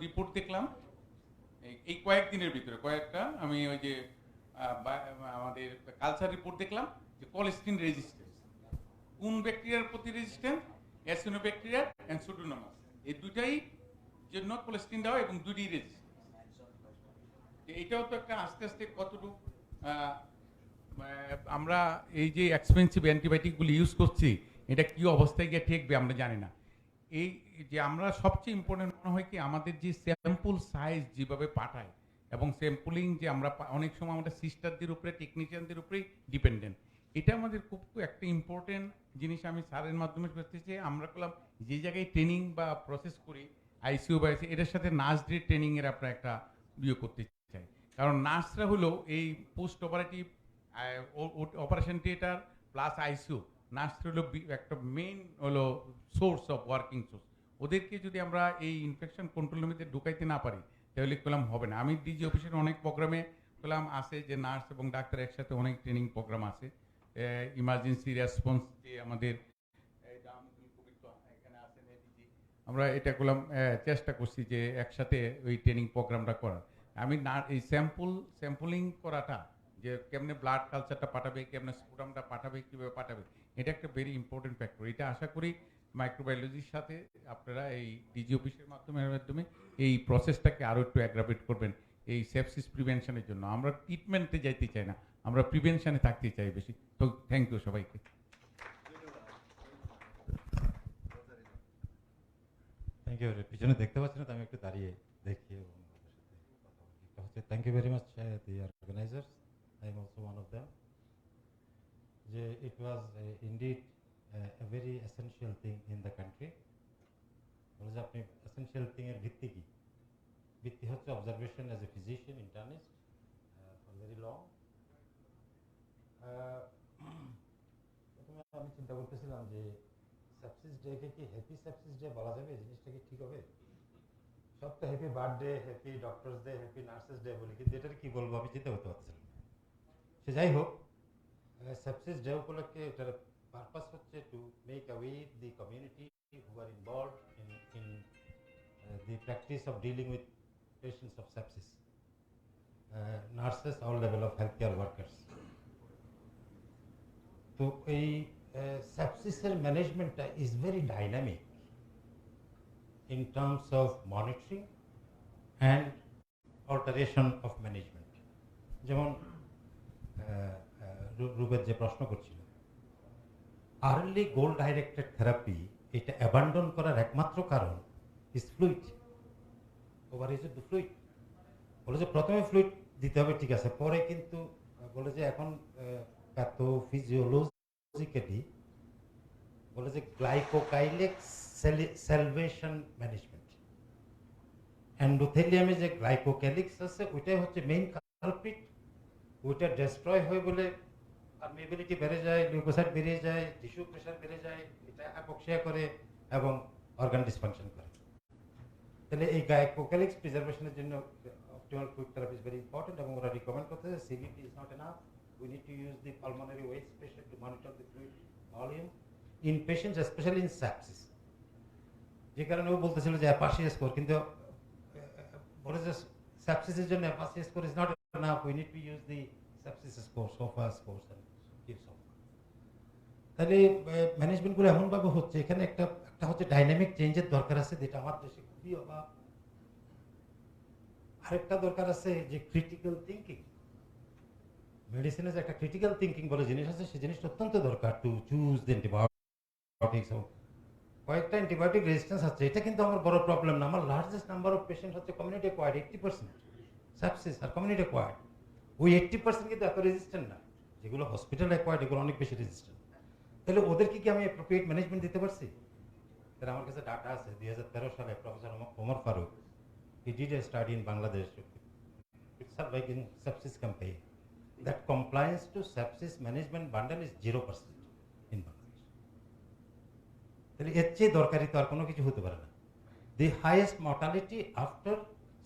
রিপোর্ট দেখলাম এই কয়েকদিনের ভিতরে কয়েকটা, আমি ওই যে আমাদের কালচার রিপোর্ট দেখলাম যে কোলেস্টিন রেজিস্ট্যান্স, কোন ব্যাকটেরিয়ার প্রতি রেজিস্ট্যান্স, অ্যাসিনোব্যাকটেরিয়া এন্ড সুডোমোনাস, এই দুটাই জন্য কোলেস্টিন দেওয়া এবং দুটোই রেজিস্ট্যান্স। এটাও তো একটা আস্তে আস্তে কতটুকু আমরা এই যে এক্সপেন্সিভ অ্যান্টিবায়োটিকগুলি ইউজ করছি এটা কি অবস্থায় গিয়ে ঠেকবে আমরা জানি না। এই যে আমরা সবচেয়ে ইম্পর্টেন্ট মনে হয় কি আমাদের যে স্যাম্পল সাইজ যেভাবে পাঠায় এবং স্যাম্পলিং যে আমরা অনেক সময় আমাদের সিস্টারদের উপরে টেকনিশিয়ানদের উপরেই ডিপেন্ডেন্ট, এটা আমাদের খুব একটা ইম্পর্টেন্ট জিনিস। আমি স্যারের মাধ্যমে বলতেছি আমরা করলাম যে জায়গায় ট্রেনিং বা প্রসেস করি আইসিইউ বা এটার সাথে নার্সদের ট্রেনিংয়ের আপনার একটা করতে চাই, কারণ নার্সরা হলো এই post operative operation theatre plus ICU, নার্সরা হলো একটা মেইন হলো সোর্স অফ ওয়ার্কিং সোর্স। ওদেরকে যদি আমরা এই ইনফেকশন কন্ট্রোলের মধ্যে ঢুকাইতে না পারি তাহলে করলাম হবে না। আমি ডিজি অফিসের অনেক প্রোগ্রামে করলাম আছে যে নার্স এবং ডাক্তার একসাথে অনেক ট্রেনিং প্রোগ্রাম আছে, ইমার্জেন্সি রেসপন্স যে আমাদের এখানে আছেন ডিজি, আমরা এটা করলাম চেষ্টা করছি যে একসাথে ওই ট্রেনিং প্রোগ্রামটা করার। আমি এই স্যাম্পলিং করাটা যে কেমনে ব্লাড কালচারটা পাঠাবে, কেমনে স্পুটামটা পাঠাবে, কীভাবে পাঠাবে, এটা একটা ভেরি ইম্পর্টেন্ট ফ্যাক্টর। এটা আশা করি মাইক্রোবায়োলজির সাথে আপনারা এই ডিজি অফিসের মাধ্যমে এই প্রসেসটাকে আরও একটু অ্যাগ্রাভেট করবেন এই সেপসিস প্রিভেনশনের জন্য। আমরা ট্রিটমেন্টে যাইতে চাই না, আমরা প্রিভেনশনে থাকতে চাই বেশি। তো থ্যাংক ইউ সবাইকে। Thank you. পিছনে দেখতে পাচ্ছি না তো আমি একটু দাঁড়িয়ে দেখি এবং কথা হচ্ছে। Thank you very much the organisers, I am also one of them. যে it was indeed a very essential thing in the country. বলে যে আপনি essential thing এর ভিত্তি কি? ভিত্তি হচ্ছে observation as a physician, internist for very long. প্রথমে আমি চিন্তা করতেছিলাম যে সেপসিস ডেকে কি হ্যাপি সেপসিস ডে বলা যাবে, জিনিসটা কি ঠিক হবে? সব তো happy birthday, happy doctors day, happy nurses day বলি, কিন্তু এটার কি বলবো আমি চিন্তা করতে পারছিলাম। সে যাই হোক, সেপসিস ডে উপলক্ষে এটার purpose হচ্ছে to make aware the community who are involved in the practice of dealing with patients of sepsis, nurses, all level of healthcare workers. তো এই sepsis management is very dynamic in terms of monitoring and alteration of management. যেমন রুবের যে প্রশ্ন করছিল, early গোল directed therapy এটা abandon করার একমাত্র কারণ is fluid, over use of the fluid. বলে যে প্রথমে ফ্লুইড দিতে হবে, ঠিক আছে, পরে কিন্তু বলে যে এখন প্যাথোফিজিওলজিক্যালি বলে যে গ্লাইকোকাইলেক্স সেলভেশন ম্যানেজমেন্ট, এন্ডোথেলিয়ামে যে গ্লাইকোক্যালিক্স আছে ওইটাই হচ্ছে মেইন কালপ্রিট। ওইটা ডেস্ট্রয় হয়ে বলে পারমিএবিলিটি বেড়ে যায়, লিউকোসাইট বেড়ে যায়, টিস্যু প্রেশার বেড়ে যায়, এটা অ্যাপক্সিয়া করে এবং অর্গান ডিসফাংশন করে। তাহলে এই গ্লাইকোক্যালিক্স প্রিজার্ভেশনের জন্য optimal fluid therapy is very important, এবং ওরা রিকমেন্ড করতেছে CVP is not enough, we need to use the pulmonary waste pressure to monitor the fluid volume in patients, especially in sepsis। যে কারণে ও বলতেছিল যে অ্যাপাসি স্কোর, কিন্তু বলে যে sepsis জন্য অ্যাপাসি score is not enough, we need to use the sepsis score, SOFA scores and give SOFA। তাহলে ম্যানেজমেন্টগুলো এমনভাবে হচ্ছে, এখানে একটা হচ্ছে ডাইনামিক চেঞ্জের দরকার আছে, যেটা আমার দেশে খুবই অভাব। আরেকটা দরকার আছে যে ক্রিটিক্যাল থিঙ্কিং। মেডিসিনে যে একটা ক্রিটিক্যাল থিঙ্কিং বলে জিনিস আছে, সেই জিনিসটা অত্যন্ত দরকার টু চুজ দ্য অ্যান্টিবায়োটিক্স। কয়েকটা অ্যান্টিবায়োটিক রেজিস্ট্যান্স আছে, এটা কিন্তু আমার বড় প্রবলেম না। আমার লার্জেস্ট নাম্বার অফ পেশেন্ট হচ্ছে কমিউনিটি অ্যাকোয়ার্ড, 80% সেপসিস আর কমিউনিটি অ্যাকোয়ার্ড। ওই 80% কিন্তু এত রেজিস্ট্যান্ট না, যেগুলো হসপিটাল অ্যাকোয়ার্ড এগুলো অনেক বেশি রেজিস্ট্যান্ট। তাহলে ওদেরকে কি আমি অ্যাপ্রোপ্রিয়েট ম্যানেজমেন্ট দিতে পারছি? তাহলে আমার কাছে ডাটা আছে 2013 সালে professor Omar Faruk, he did a study in Bangladesh, itself like in sepsis campaign, that compliance to sepsis management bundle is 0% in Bangladesh. তাহলে এর চেয়ে দরকারি তো আর কোনো কিছু হতে পারে না। The highest mortality after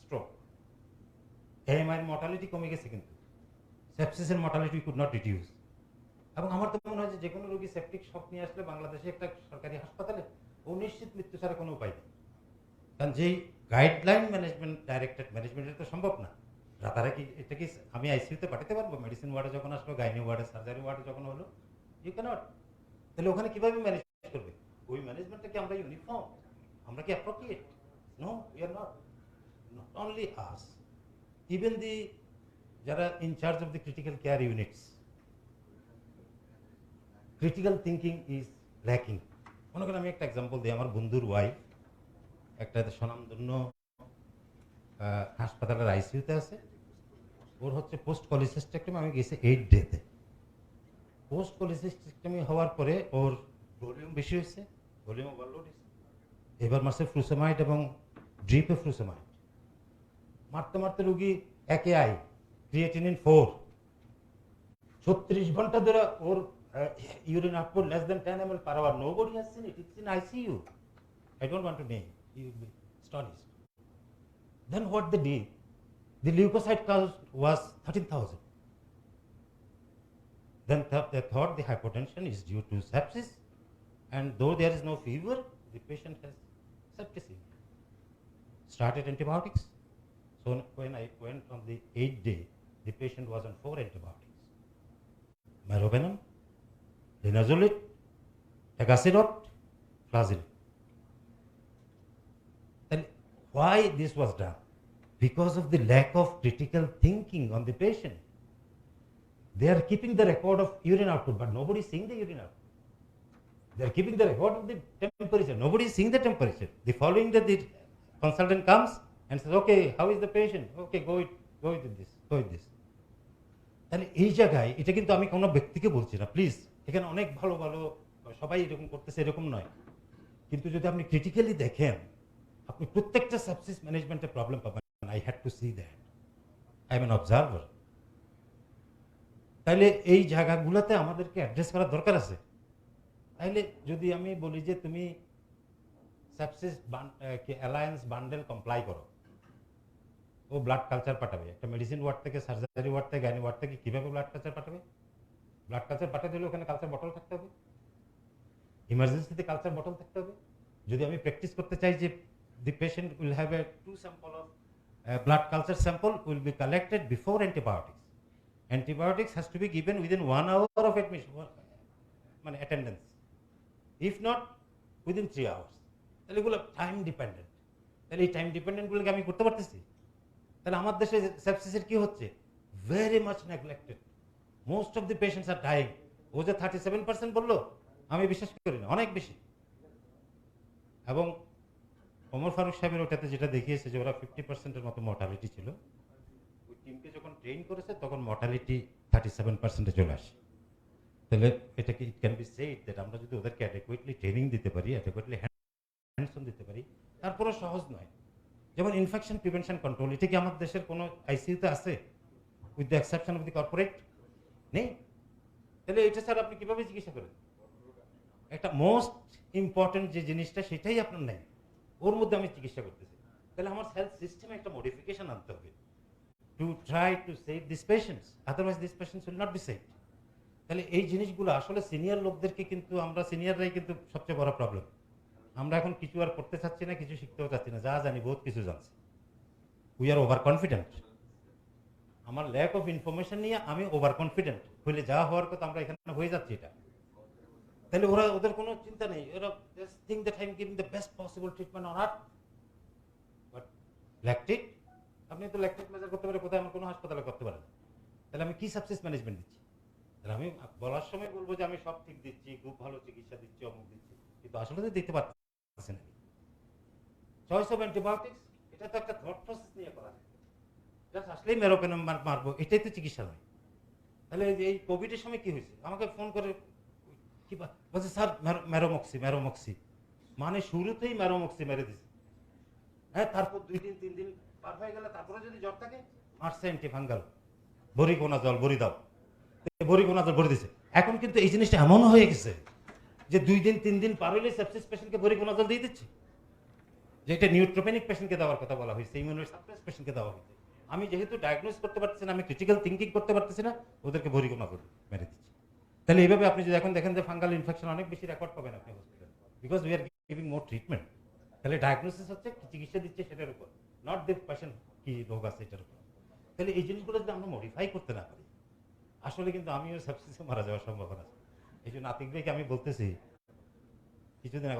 stroke, AMI mortality কমে গেছে, কিন্তু sepsis mortality could not reduce। এবং আমার তো মনে হয় যে কোনো রোগী সেপটিক শক নিয়ে আসলে বাংলাদেশে একটা সরকারি হাসপাতালে ও নিশ্চিত মৃত্যু ছাড়া কোনো উপায় নেই, কারণ যেই গাইডলাইন ম্যানেজমেন্ট ডাইরেক্টেড ম্যানেজমেন্ট এটা তো সম্ভব না। রাতারাতি এটা কি আমি আইসিইউতে পাঠাতে পারবো? মেডিসিন ওয়ার্ডে যখন আসলো, গাইনি ওয়ার্ডে, সার্জারি ওয়ার্ডে যখন হলো, ইউ ক্যানট। তাহলে ওখানে কিভাবে ম্যানেজ করবে? ওই ম্যানেজমেন্টটা কি আমরা ইউনিফর্ম? আমরা কি appropriate? No, we are not. Not only us, even the যারা in charge of the critical care units, critical thinking is lacking. মনে করেন আমি একটা এক্সাম্পল দিই, আমার বন্ধুর ওয়াইফ একটা স্বনামধন্য হাসপাতালের আইসিইউতে আছে। ওর হচ্ছে পোস্ট কলিসিস্টেক্টমি, আমি গেছি 8 ডেতে। পোস্ট কলিসিস্টেক্টমি হওয়ার পরে ওর ভলিউম বেশি হয়েছে, ভলিউম ওভারলোড হয়েছে। এবার মাসে ফ্লুসেমাইড এবং ড্রিপে ফ্লুসেমাইড মারতে মারতে রুগী একে আই, ক্রিয়েটিনিন 4, 36 ঘন্টা ধরে ওর urine output less than 10 ml per hour. Nobody has seen it. It's in ICU. I don't want to name. You will be astonished. Then what they did? The leukocyte count was 13,000. Then they thought the hypotension is due to sepsis, and though there is no fever, the patient has septicemia. Started antibiotics. So when I went on the 8th day, the patient was on 4 antibiotics: meropenem, linezolid, tagacerot, flagyl. And why this was done? Because of the lack of critical thinking on the patient. They are keeping the record of urine output, but nobody is seeing the urine output. They are keeping the record of the temperature. Nobody is seeing the temperature. The following day, the consultant comes and says, "Okay, how is the patient? Okay, go with this, go with this." তাহলে এই জায়গায় এটা কিন্তু আমি কোনো ব্যক্তিকে বলছি না, প্লিজ। এখানে অনেক ভালো ভালো সবাই এরকম করতেছে, এরকম নয়। কিন্তু যদি আপনি ক্রিটিক্যালি দেখেন, আপনি প্রত্যেকটা সেপসিস ম্যানেজমেন্টে প্রবলেম পাবেন। I had to see that, I am an observer. তাহলে এই জায়গাগুলোতে আমাদেরকে অ্যাড্রেস করার দরকার আছে। তাহলে যদি আমি বলি যে তুমি সেপসিস অ্যালায়েন্স বান্ডেল কমপ্লাই করো, ও ব্লাড কালচার পাঠাবে। একটা মেডিসিন ওয়ার্ড থেকে, সার্জারি ওয়ার্ড থেকে, গাইনি ওয়ার্ড থেকে কীভাবে ব্লাড কালচার পাঠাবে? ব্লাড কালচার পাঠাতে হলে ওখানে কালচার বটল থাকতে হবে, ইমার্জেন্সিতে কালচার বটল থাকতে হবে। যদি আমি প্র্যাকটিস করতে চাই যে the patient will have a 2 sample of blood culture sample will be collected before antibiotics. Antibiotics has to be given within 1 hour of admission. মানে attendance, if not within 3 hours, তাহলে এগুলো টাইম ডিপেন্ডেন্ট। তাহলে এই time ডিপেন্ডেন্টগুলোকে আমি করতে পারতেছি? তাহলে আমার দেশে সেপসিসের কি হচ্ছে? Very much neglected, most of the patients are dying. ও যে 37% বললো, আমি বিশ্বাস করি না, অনেক বেশি। এবং ওমর ফারুক সাহেবের ওটাতে যেটা দেখিয়েছে যে ওরা 50%-এর মতো মর্টালিটি ছিল, ওই টিমকে যখন ট্রেন করেছে তখন মর্টালিটি 37%-এ চলে আসে। তাহলে এটাকে it can be said that আমরা যদি ওদেরকে অ্যাডেকুয়েটলি ট্রেনিং দিতে পারি, অ্যাডেকুয়েটলি হ্যান্ডস অন দিতে পারি, তারপরেও সহজ নয়। যেমন ইনফেকশন প্রিভেনশন কন্ট্রোল, এটা কি আমার দেশের কোনো আইসিইউতে আছে? With the exception of the corporate নেই। তাহলে এটা স্যার আপনি কীভাবে চিকিৎসা করেন? একটা মোস্ট ইম্পর্টেন্ট যে জিনিসটা সেটাই আপনার নেই, ওর মধ্যে আমি চিকিৎসা করতেছি। তাহলে আমার হেলথ সিস্টেমে একটা মডিফিকেশন আনতে হবে to try to save this patients, otherwise this patients will not be saved. তাহলে এই জিনিসগুলো আসলে সিনিয়র লোকদেরকে, কিন্তু আমরা সিনিয়ররাই কিন্তু সবচেয়ে বড় প্রবলেম। আমরা এখন কিছু আর করতে চাচ্ছি না, কিছু শিখতেও চাচ্ছি না, যা জানি বহুত কিছু জানছি। We are over confident. আমার ল্যাক অফ ইনফরমেশন নিয়ে আমি ওভার কনফিডেন্ট হইলে যা হওয়ার কথা আমরা এখানে হয়ে যাচ্ছি এটা। তাহলে ওদের কোনো চিন্তা নেই, ওরা just think that I am giving the best possible treatment on earth. But lactic, আপনি তো ল্যাকটিক মেজার করতে পারেন কোথায়, আমার কোনো হাসপাতালে করতে পারেন। তাহলে আমি কি সাবসিস ম্যানেজমেন্ট দিচ্ছি? তাহলে আমি বলার সময় বলবো যে আমি সব ঠিক দিচ্ছি, খুব ভালো চিকিৎসা দিচ্ছি, অমুক দিচ্ছি, কিন্তু আসলে তো দিতে পারতেছি না। চয়েস অফ অ্যান্টিবায়োটিক্স, এটা তো একটা থট প্রসেস নিয়ে করা যায়। জাস্ট আসলেই মেরোপেনাম মারবো, এটাই তো চিকিৎসা নয়। তাহলে এই কোভিডের সময় কি হয়েছে? আমাকে ফোন করে কি বলছে, স্যার ম্যারোমক্সি, মানে শুরুতেই ম্যারোমক্সি মেরে দিছে। হ্যাঁ, তারপর 2 দিন 3 দিন পার হয়ে গেলে তারপরে যদি জ্বর থাকে মারছে অ্যান্টিফাঙ্গাল, বরিগোনাজল বড়ি দাও, বরিগোনাজল ভরে দিছে। এখন কিন্তু এই জিনিসটা এমন হয়ে গেছে যে 2 দিন 3 দিন পার হইলে সেপসিস পেশেন্টকে বরিগোনাজল দিয়ে দিচ্ছে, যে এটা নিউট্রোপেনিক পেশেন্টকে দেওয়ার কথা বলা হয়েছে, ইমিউনোসাপ্রেস পেশেন্টকে দেওয়া হয়েছে। আমি যেহেতু ডায়াগনোস করতে পারতেছি না, আমি ক্রিটিক্যাল থিঙ্কিং করতে পারতেছি না, ওদেরকে বরিগোনাজল মেরে দিচ্ছি। তাহলে এইভাবে আপনি যদি এখন দেখেন যে ফাঙ্গাল ইনফেকশন অনেক বেশি রেকর্ড পাবেন আপনি হসপিটালে, because we are giving more treatment. তাহলে ডায়াগনোসিস হচ্ছে চিকিৎসা দিচ্ছে সেটার উপর, নট দ্য পেশেন্ট কি রোগ আছে এটার উপর। তাহলে এই জিনিসগুলো যদি আমরা মডিফাই করতে না পারি, আসলে কিন্তু আমিও সেপসিসে মারা যাওয়ার সম্ভাবনা আছে। এই জন্য আতিক ভাইকে আমি বলতেছি, কিছুদিন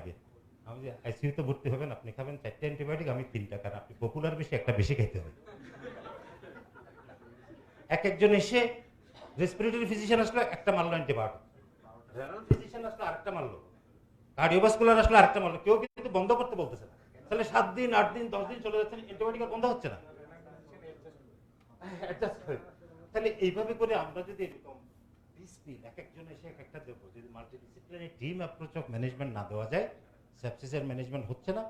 আগে আমি যে আইসিইউতে ভর্তি হবেন, আপনি খাবেন 4টা অ্যান্টিবায়োটিক, আমি 3টা, কারণ আপনি পপুলার বেশি, একটা বেশি খাইতে হবে। একজন এসে রেসপিরেটরি ফিজিশিয়ান আসলো, একটা মারলো অ্যান্টিবায়োটিক, রেনাল ফিজিশিয়ান আসলো আরেকটা মারলো, কার্ডিওভাস্কুলার আসলো আরেকটা মারলো, কেউ কিন্তু বন্ধ করতে বলতেছে না। তাহলে 7 দিন 8 দিন 10 দিন চলে যাচ্ছে, অ্যান্টিবায়োটিক আর বন্ধ হচ্ছে না। তাহলে এইভাবে করে আমরা যদি এরকম একজন এসে একটা দেবো, যদি multidisciplinary team approach of management না দেওয়া যায়, সেপসিসের ম্যানেজমেন্ট হচ্ছে না।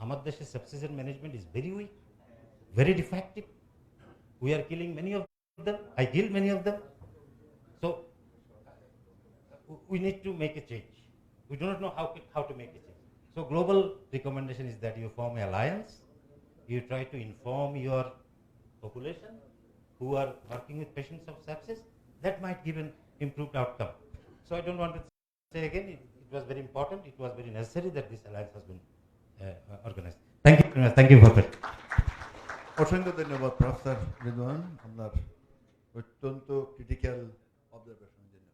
আমার দেশে সেপসিসের management is very weak, very defective. We are killing many of them, I kill many of them. So we need to make a change. We do not know how to make a change. So global recommendation is that you form an alliance, you try to inform your population who are working with patients of sepsis. That might give an improved outcome. So I don't want to say again, it was very important, it was very necessary that this alliance has been organized. Thank you very much. Thank you for that. অসংখ্য ধন্যবাদ professor Ridwan, আপনার অত্যন্ত critical অবজারভেশনের জন্য।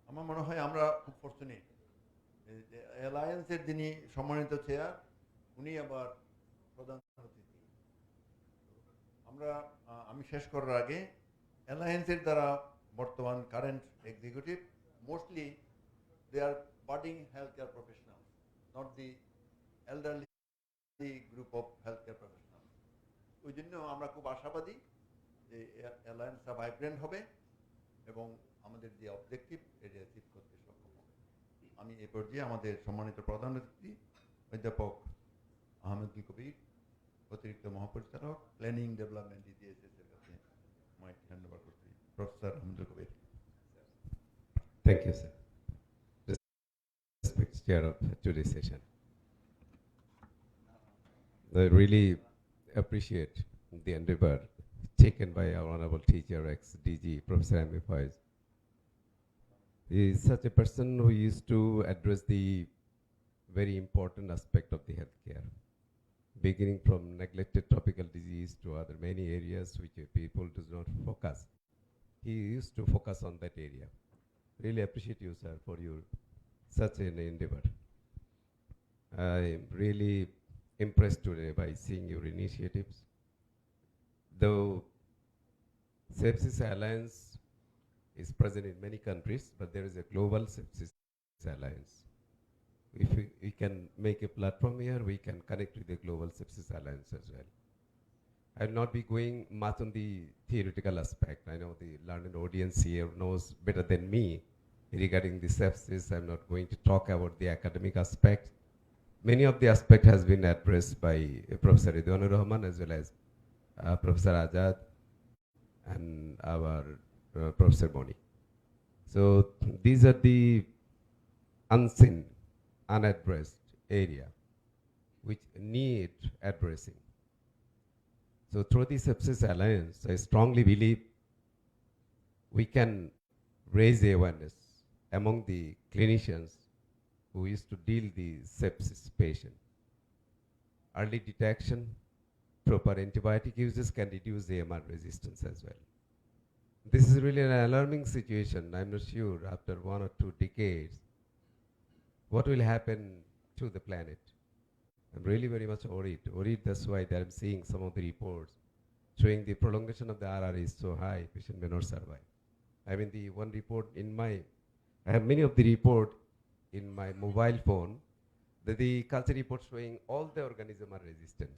আমার মনে হয় আমরা খুব ফর্চুনেট, অ্যালায়েন্সের যিনি সম্মানিত চেয়ার, উনি আবার প্রধান অতিথি। আমি শেষ করার আগে, অ্যালায়েন্সের দ্বারা বর্তমান current executive mostly they are budding health care professional, not the elderly group of health care professional. ওই জন্য আমরা খুব আশাবাদী যে অ্যালায়েন্সটা ভাইব্রেন্ট হবে এবং আমাদের যে অবজেক্টিভ এটা অ্যাচিভ করতে সক্ষম হবে। আমি এই পর্যায়ে আমাদের সম্মানিত প্রধান অতিথি অধ্যাপক আহমেদুল কবির, অতিরিক্ত মহাপরিচালক প্ল্যানিং ডেভেলপমেন্ট DGSS এর কাছে মাইক হ্যান্ড ওভার করছি। Professor Ahmedul Kabir. Thank you, sir. Respected chair of today's session. I really appreciate the endeavor taken by our honorable teacher, ex-DG, Professor M. Faiz. He is such a person who used to address the very important aspect of the healthcare, beginning from neglected tropical disease to other many areas which people do not focus. He used to focus on that area. Really appreciate you, sir, for your such an endeavor. I'm really impressed today by seeing your initiatives. Though Sepsis Alliance is present in many countries, but there is a global Sepsis Alliance. If we can make a platform here, we can connect with the Global Sepsis Alliance as well. I will not be going much on the theoretical aspect. I know the learned audience here knows better than me regarding the sepsis. I'm not going to talk about the academic aspect. Many of the aspect has been addressed by Professor Ridwanur Rahman as well as Professor Azad and our Professor Boni. So these are the unseen, unaddressed area which need addressing. So through the Sepsis Alliance, I strongly believe we can raise awareness among the clinicians who used to deal the sepsis patient. Early detection, proper antibiotic uses can reduce AMR resistance as well. This is really an alarming situation. I'm not sure after 1 or 2 decades what will happen to the planet. I'm really very much worried. That's why I'm seeing some of the reports showing the prolongation of the RR is so high, patient may not survive. I mean, the one report I have many of the report in my mobile phone, the culture report showing all the organisms are resistant.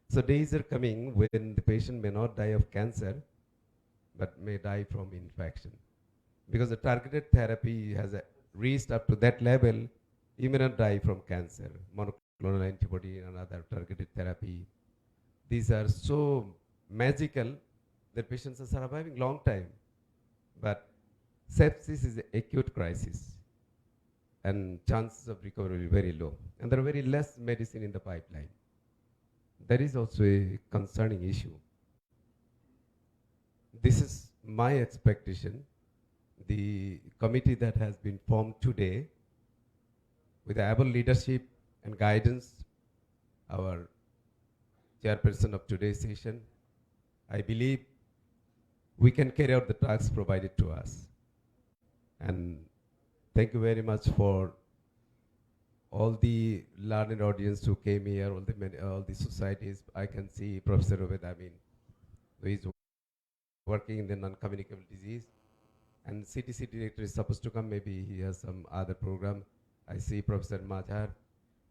So days are coming when the patient may not die of cancer, but may die from infection. Because the targeted therapy has reached up to that level, you may not die from cancer. Monoclonal antibody and other targeted therapy. These are so magical that patients are surviving long time. But sepsis is an acute crisis and chances of recovery are very low. And there are very less medicine in the pipeline. That is also a concerning issue. This is my expectation. The committee that has been formed today with the able leadership and guidance, our chairperson of today's session, I believe we can carry out the tasks provided to us. And thank you very much for all the learned audience who came here, all the societies. I can see Professor Obed Amin, who is working in the non-communicable disease. And CTC director is supposed to come, maybe he has some other program. I see Professor Mazhar,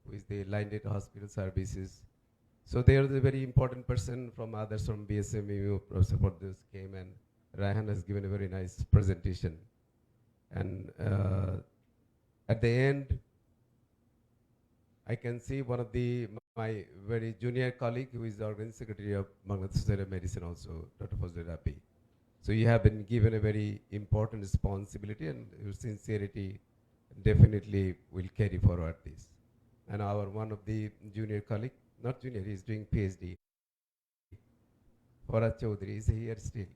who is the Blinded Hospital Services. So they are the very important person from others from BSMU. Professor Fordes came and Raihan has given a very nice presentation. And at the end, I can see one of my very junior colleague who is the organizing secretary of Bangladesh Society of Medicine also, Dr. Fazlur Rabbi. So you have been given a very important responsibility and your sincerity definitely will carry forward this. And our one of the junior colleague, not junior, he is doing PhD. Farad Chaudhary is here still.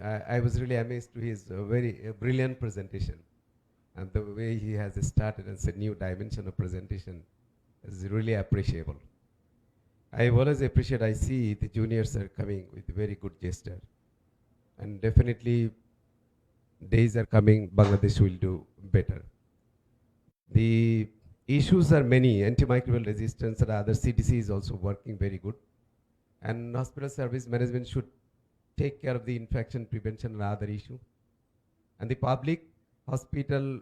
I was really amazed to his very brilliant presentation. And the way he has started and said new dimension of presentation is really appreciable. I always appreciate, I see the juniors are coming with very good gesture. And definitely days are coming, Bangladesh will do better. The issues are many, antimicrobial resistance and other CDC is also working very good. And hospital service management should take care of the infection prevention and other issue. And the public hospital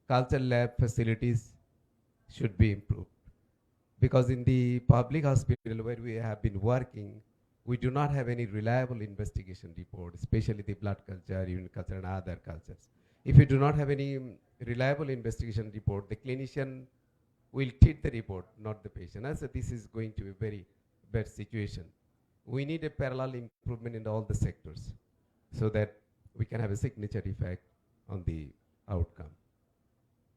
culture lab facilities should be improved. Because in the public hospital where we have been working, we do not have any reliable investigation report, especially the blood culture, urine culture and other cultures. If we do not have any reliable investigation report, the clinician will treat the report, not the patient. I said this is going to be a very bad situation. We need a parallel improvement in all the sectors so that we can have a signature effect on the outcome.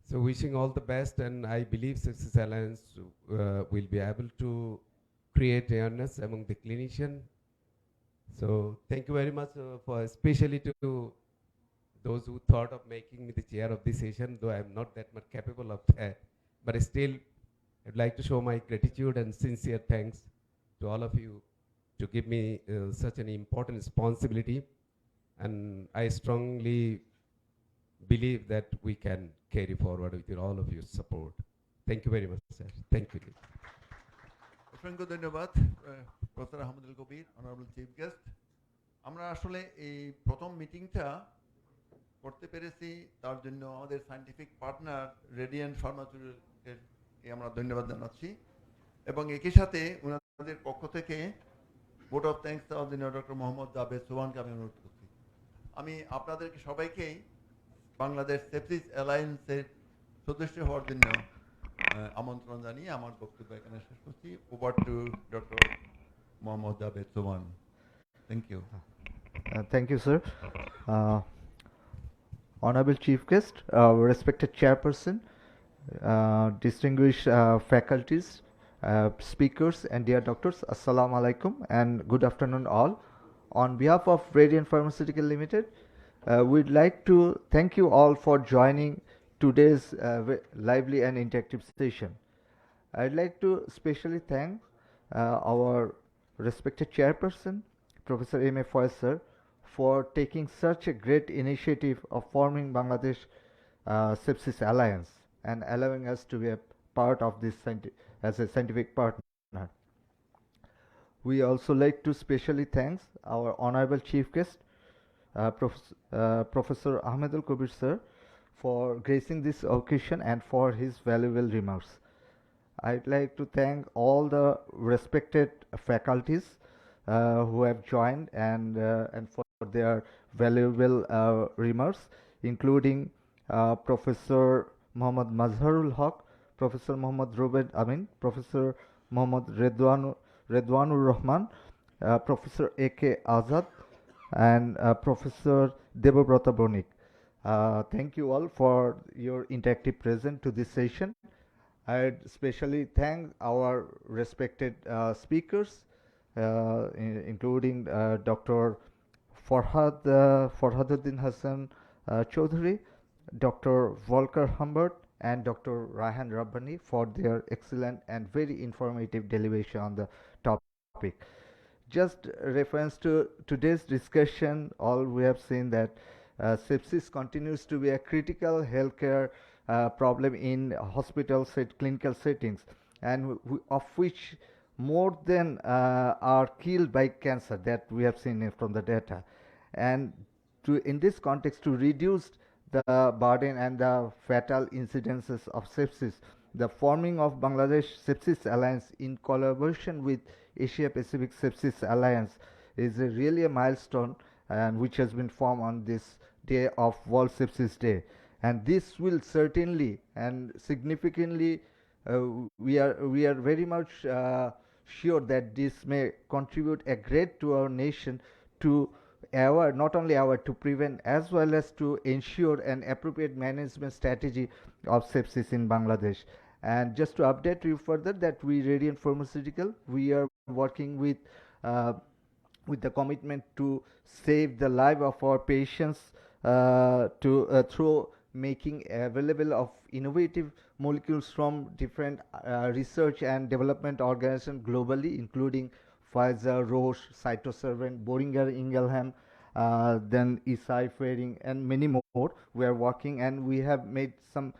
So wishing all the best, and I believe Sepsis Alliance will be able to create awareness among the clinician. So thank you very much for especially to those who thought of making me the chair of this session, though I am not that much capable of that. But still, I'd like to show my gratitude and sincere thanks to all of you to give me such an important responsibility. And I strongly believe that we can carry forward with all of your support. Thank you very much, sir. Thank you. অসংখ্য ধন্যবাদ professor Ahmadul কবির, honourable chief guest. আমরা আসলে এই প্রথম মিটিংটা করতে পেরেছি, তার জন্য আমাদের সায়েন্টিফিক পার্টনার রেডিয়েন্ট ফার্মাসিউটিক্যালসকে আমরা ধন্যবাদ জানাচ্ছি, এবং একই সাথে ওনাদের পক্ষ থেকে ভোট অফ থ্যাঙ্কস দেওয়ার জন্য ডক্টর মোহাম্মদ জাভেদ সোবানকে আমি অনুরোধ করছি। আমি আপনাদেরকে সবাইকেই বাংলাদেশ সেপসিস অ্যালায়েন্সের সদস্য হওয়ার জন্য আমন্ত্রণ জানিয়ে আমার বক্তব্য এখানে শেষ করছি। Over to doctor Mohammad Javed Sobhan. Thank you. Thank you, sir. Honorable Chief Guest, respected Chairperson, distinguished faculties, speakers, and dear doctors, Assalamu alaikum and good afternoon all. On behalf of Radiant Pharmaceutical Limited, we'd like to thank you all for joining today's lively and interactive session. I'd like to specially thank our respected Chairperson, Professor M.A. Faiz sir, for taking such a great initiative of forming Bangladesh Sepsis Alliance and allowing us to be a part of this as a scientific partner. We also like to specially thank our honorable chief guest, Professor Ahmedul Kabir sir, for gracing this occasion and for his valuable remarks. I'd like to thank all the respected faculties who have joined and for their valuable remarks, including Professor Muhammad Mazharul Haq, Professor Muhammad Rubed Amin, Professor Muhammad Redwanur Rahman, Professor A.K. Azad, and Professor Debabrata Bonik. Thank you all for your interactive presence to this session. I'd especially thank our respected speakers, including Dr. Farhaduddin Hassan Chaudhary, Dr. Volker Humbert, and Dr. Raihan Rabbani for their excellent and very informative deliberation on the topic. Just reference to today's discussion, all we have seen that sepsis continues to be a critical healthcare problem in hospital clinical settings, and of which more than are killed by cancer, that we have seen from the data. And in this context, to reduce the burden and the fatal incidences of sepsis, the forming of Bangladesh Sepsis Alliance in collaboration with Asia Pacific Sepsis Alliance is really a milestone, and which has been formed on this day of World Sepsis Day. And this will certainly and significantly, we are very much sure that this may contribute a great to our nation to not only to prevent as well as to ensure an appropriate management strategy of sepsis in Bangladesh. And just to update you further, that we Radiant Pharmaceutical, we are working with the commitment to save the life of our patients through making available of innovative molecules from different research and development organizations globally, including Pfizer, Roche, Cytoservant, Boehringer Ingelheim, then Eisai, Ferring, and many more. We are working, and we have made some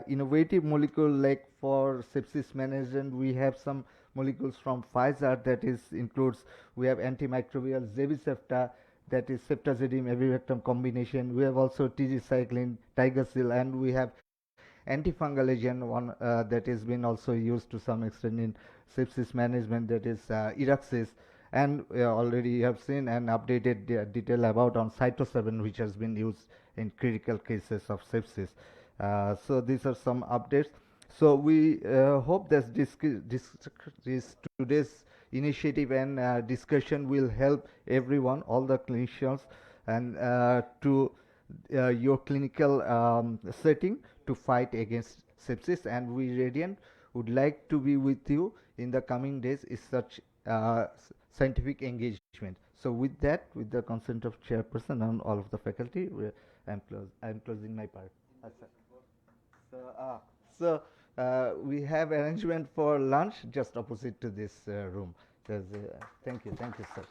innovative molecule, like for sepsis management. We have some molecules from Pfizer that includes, we have antimicrobial Zevicefta, that is ceftazidime avibactam combination. We have also tigecycline, Tigersil, and we have antifungal agent one that has been also used to some extent in sepsis management, that is Iraxis. And already you have seen an updated detail about on Cytoservant, which has been used in critical cases of sepsis. So these are some updates. So we hope that today's initiative and discussion will help everyone, all the clinicians, and to your clinical setting to fight against sepsis. And we Radiant would like to be with you in the coming days is such scientific engagement. So with that, with the consent of chairperson and all of the faculty, I'm closing my part. So we have arrangement for lunch just opposite to this room. Thank you, sir.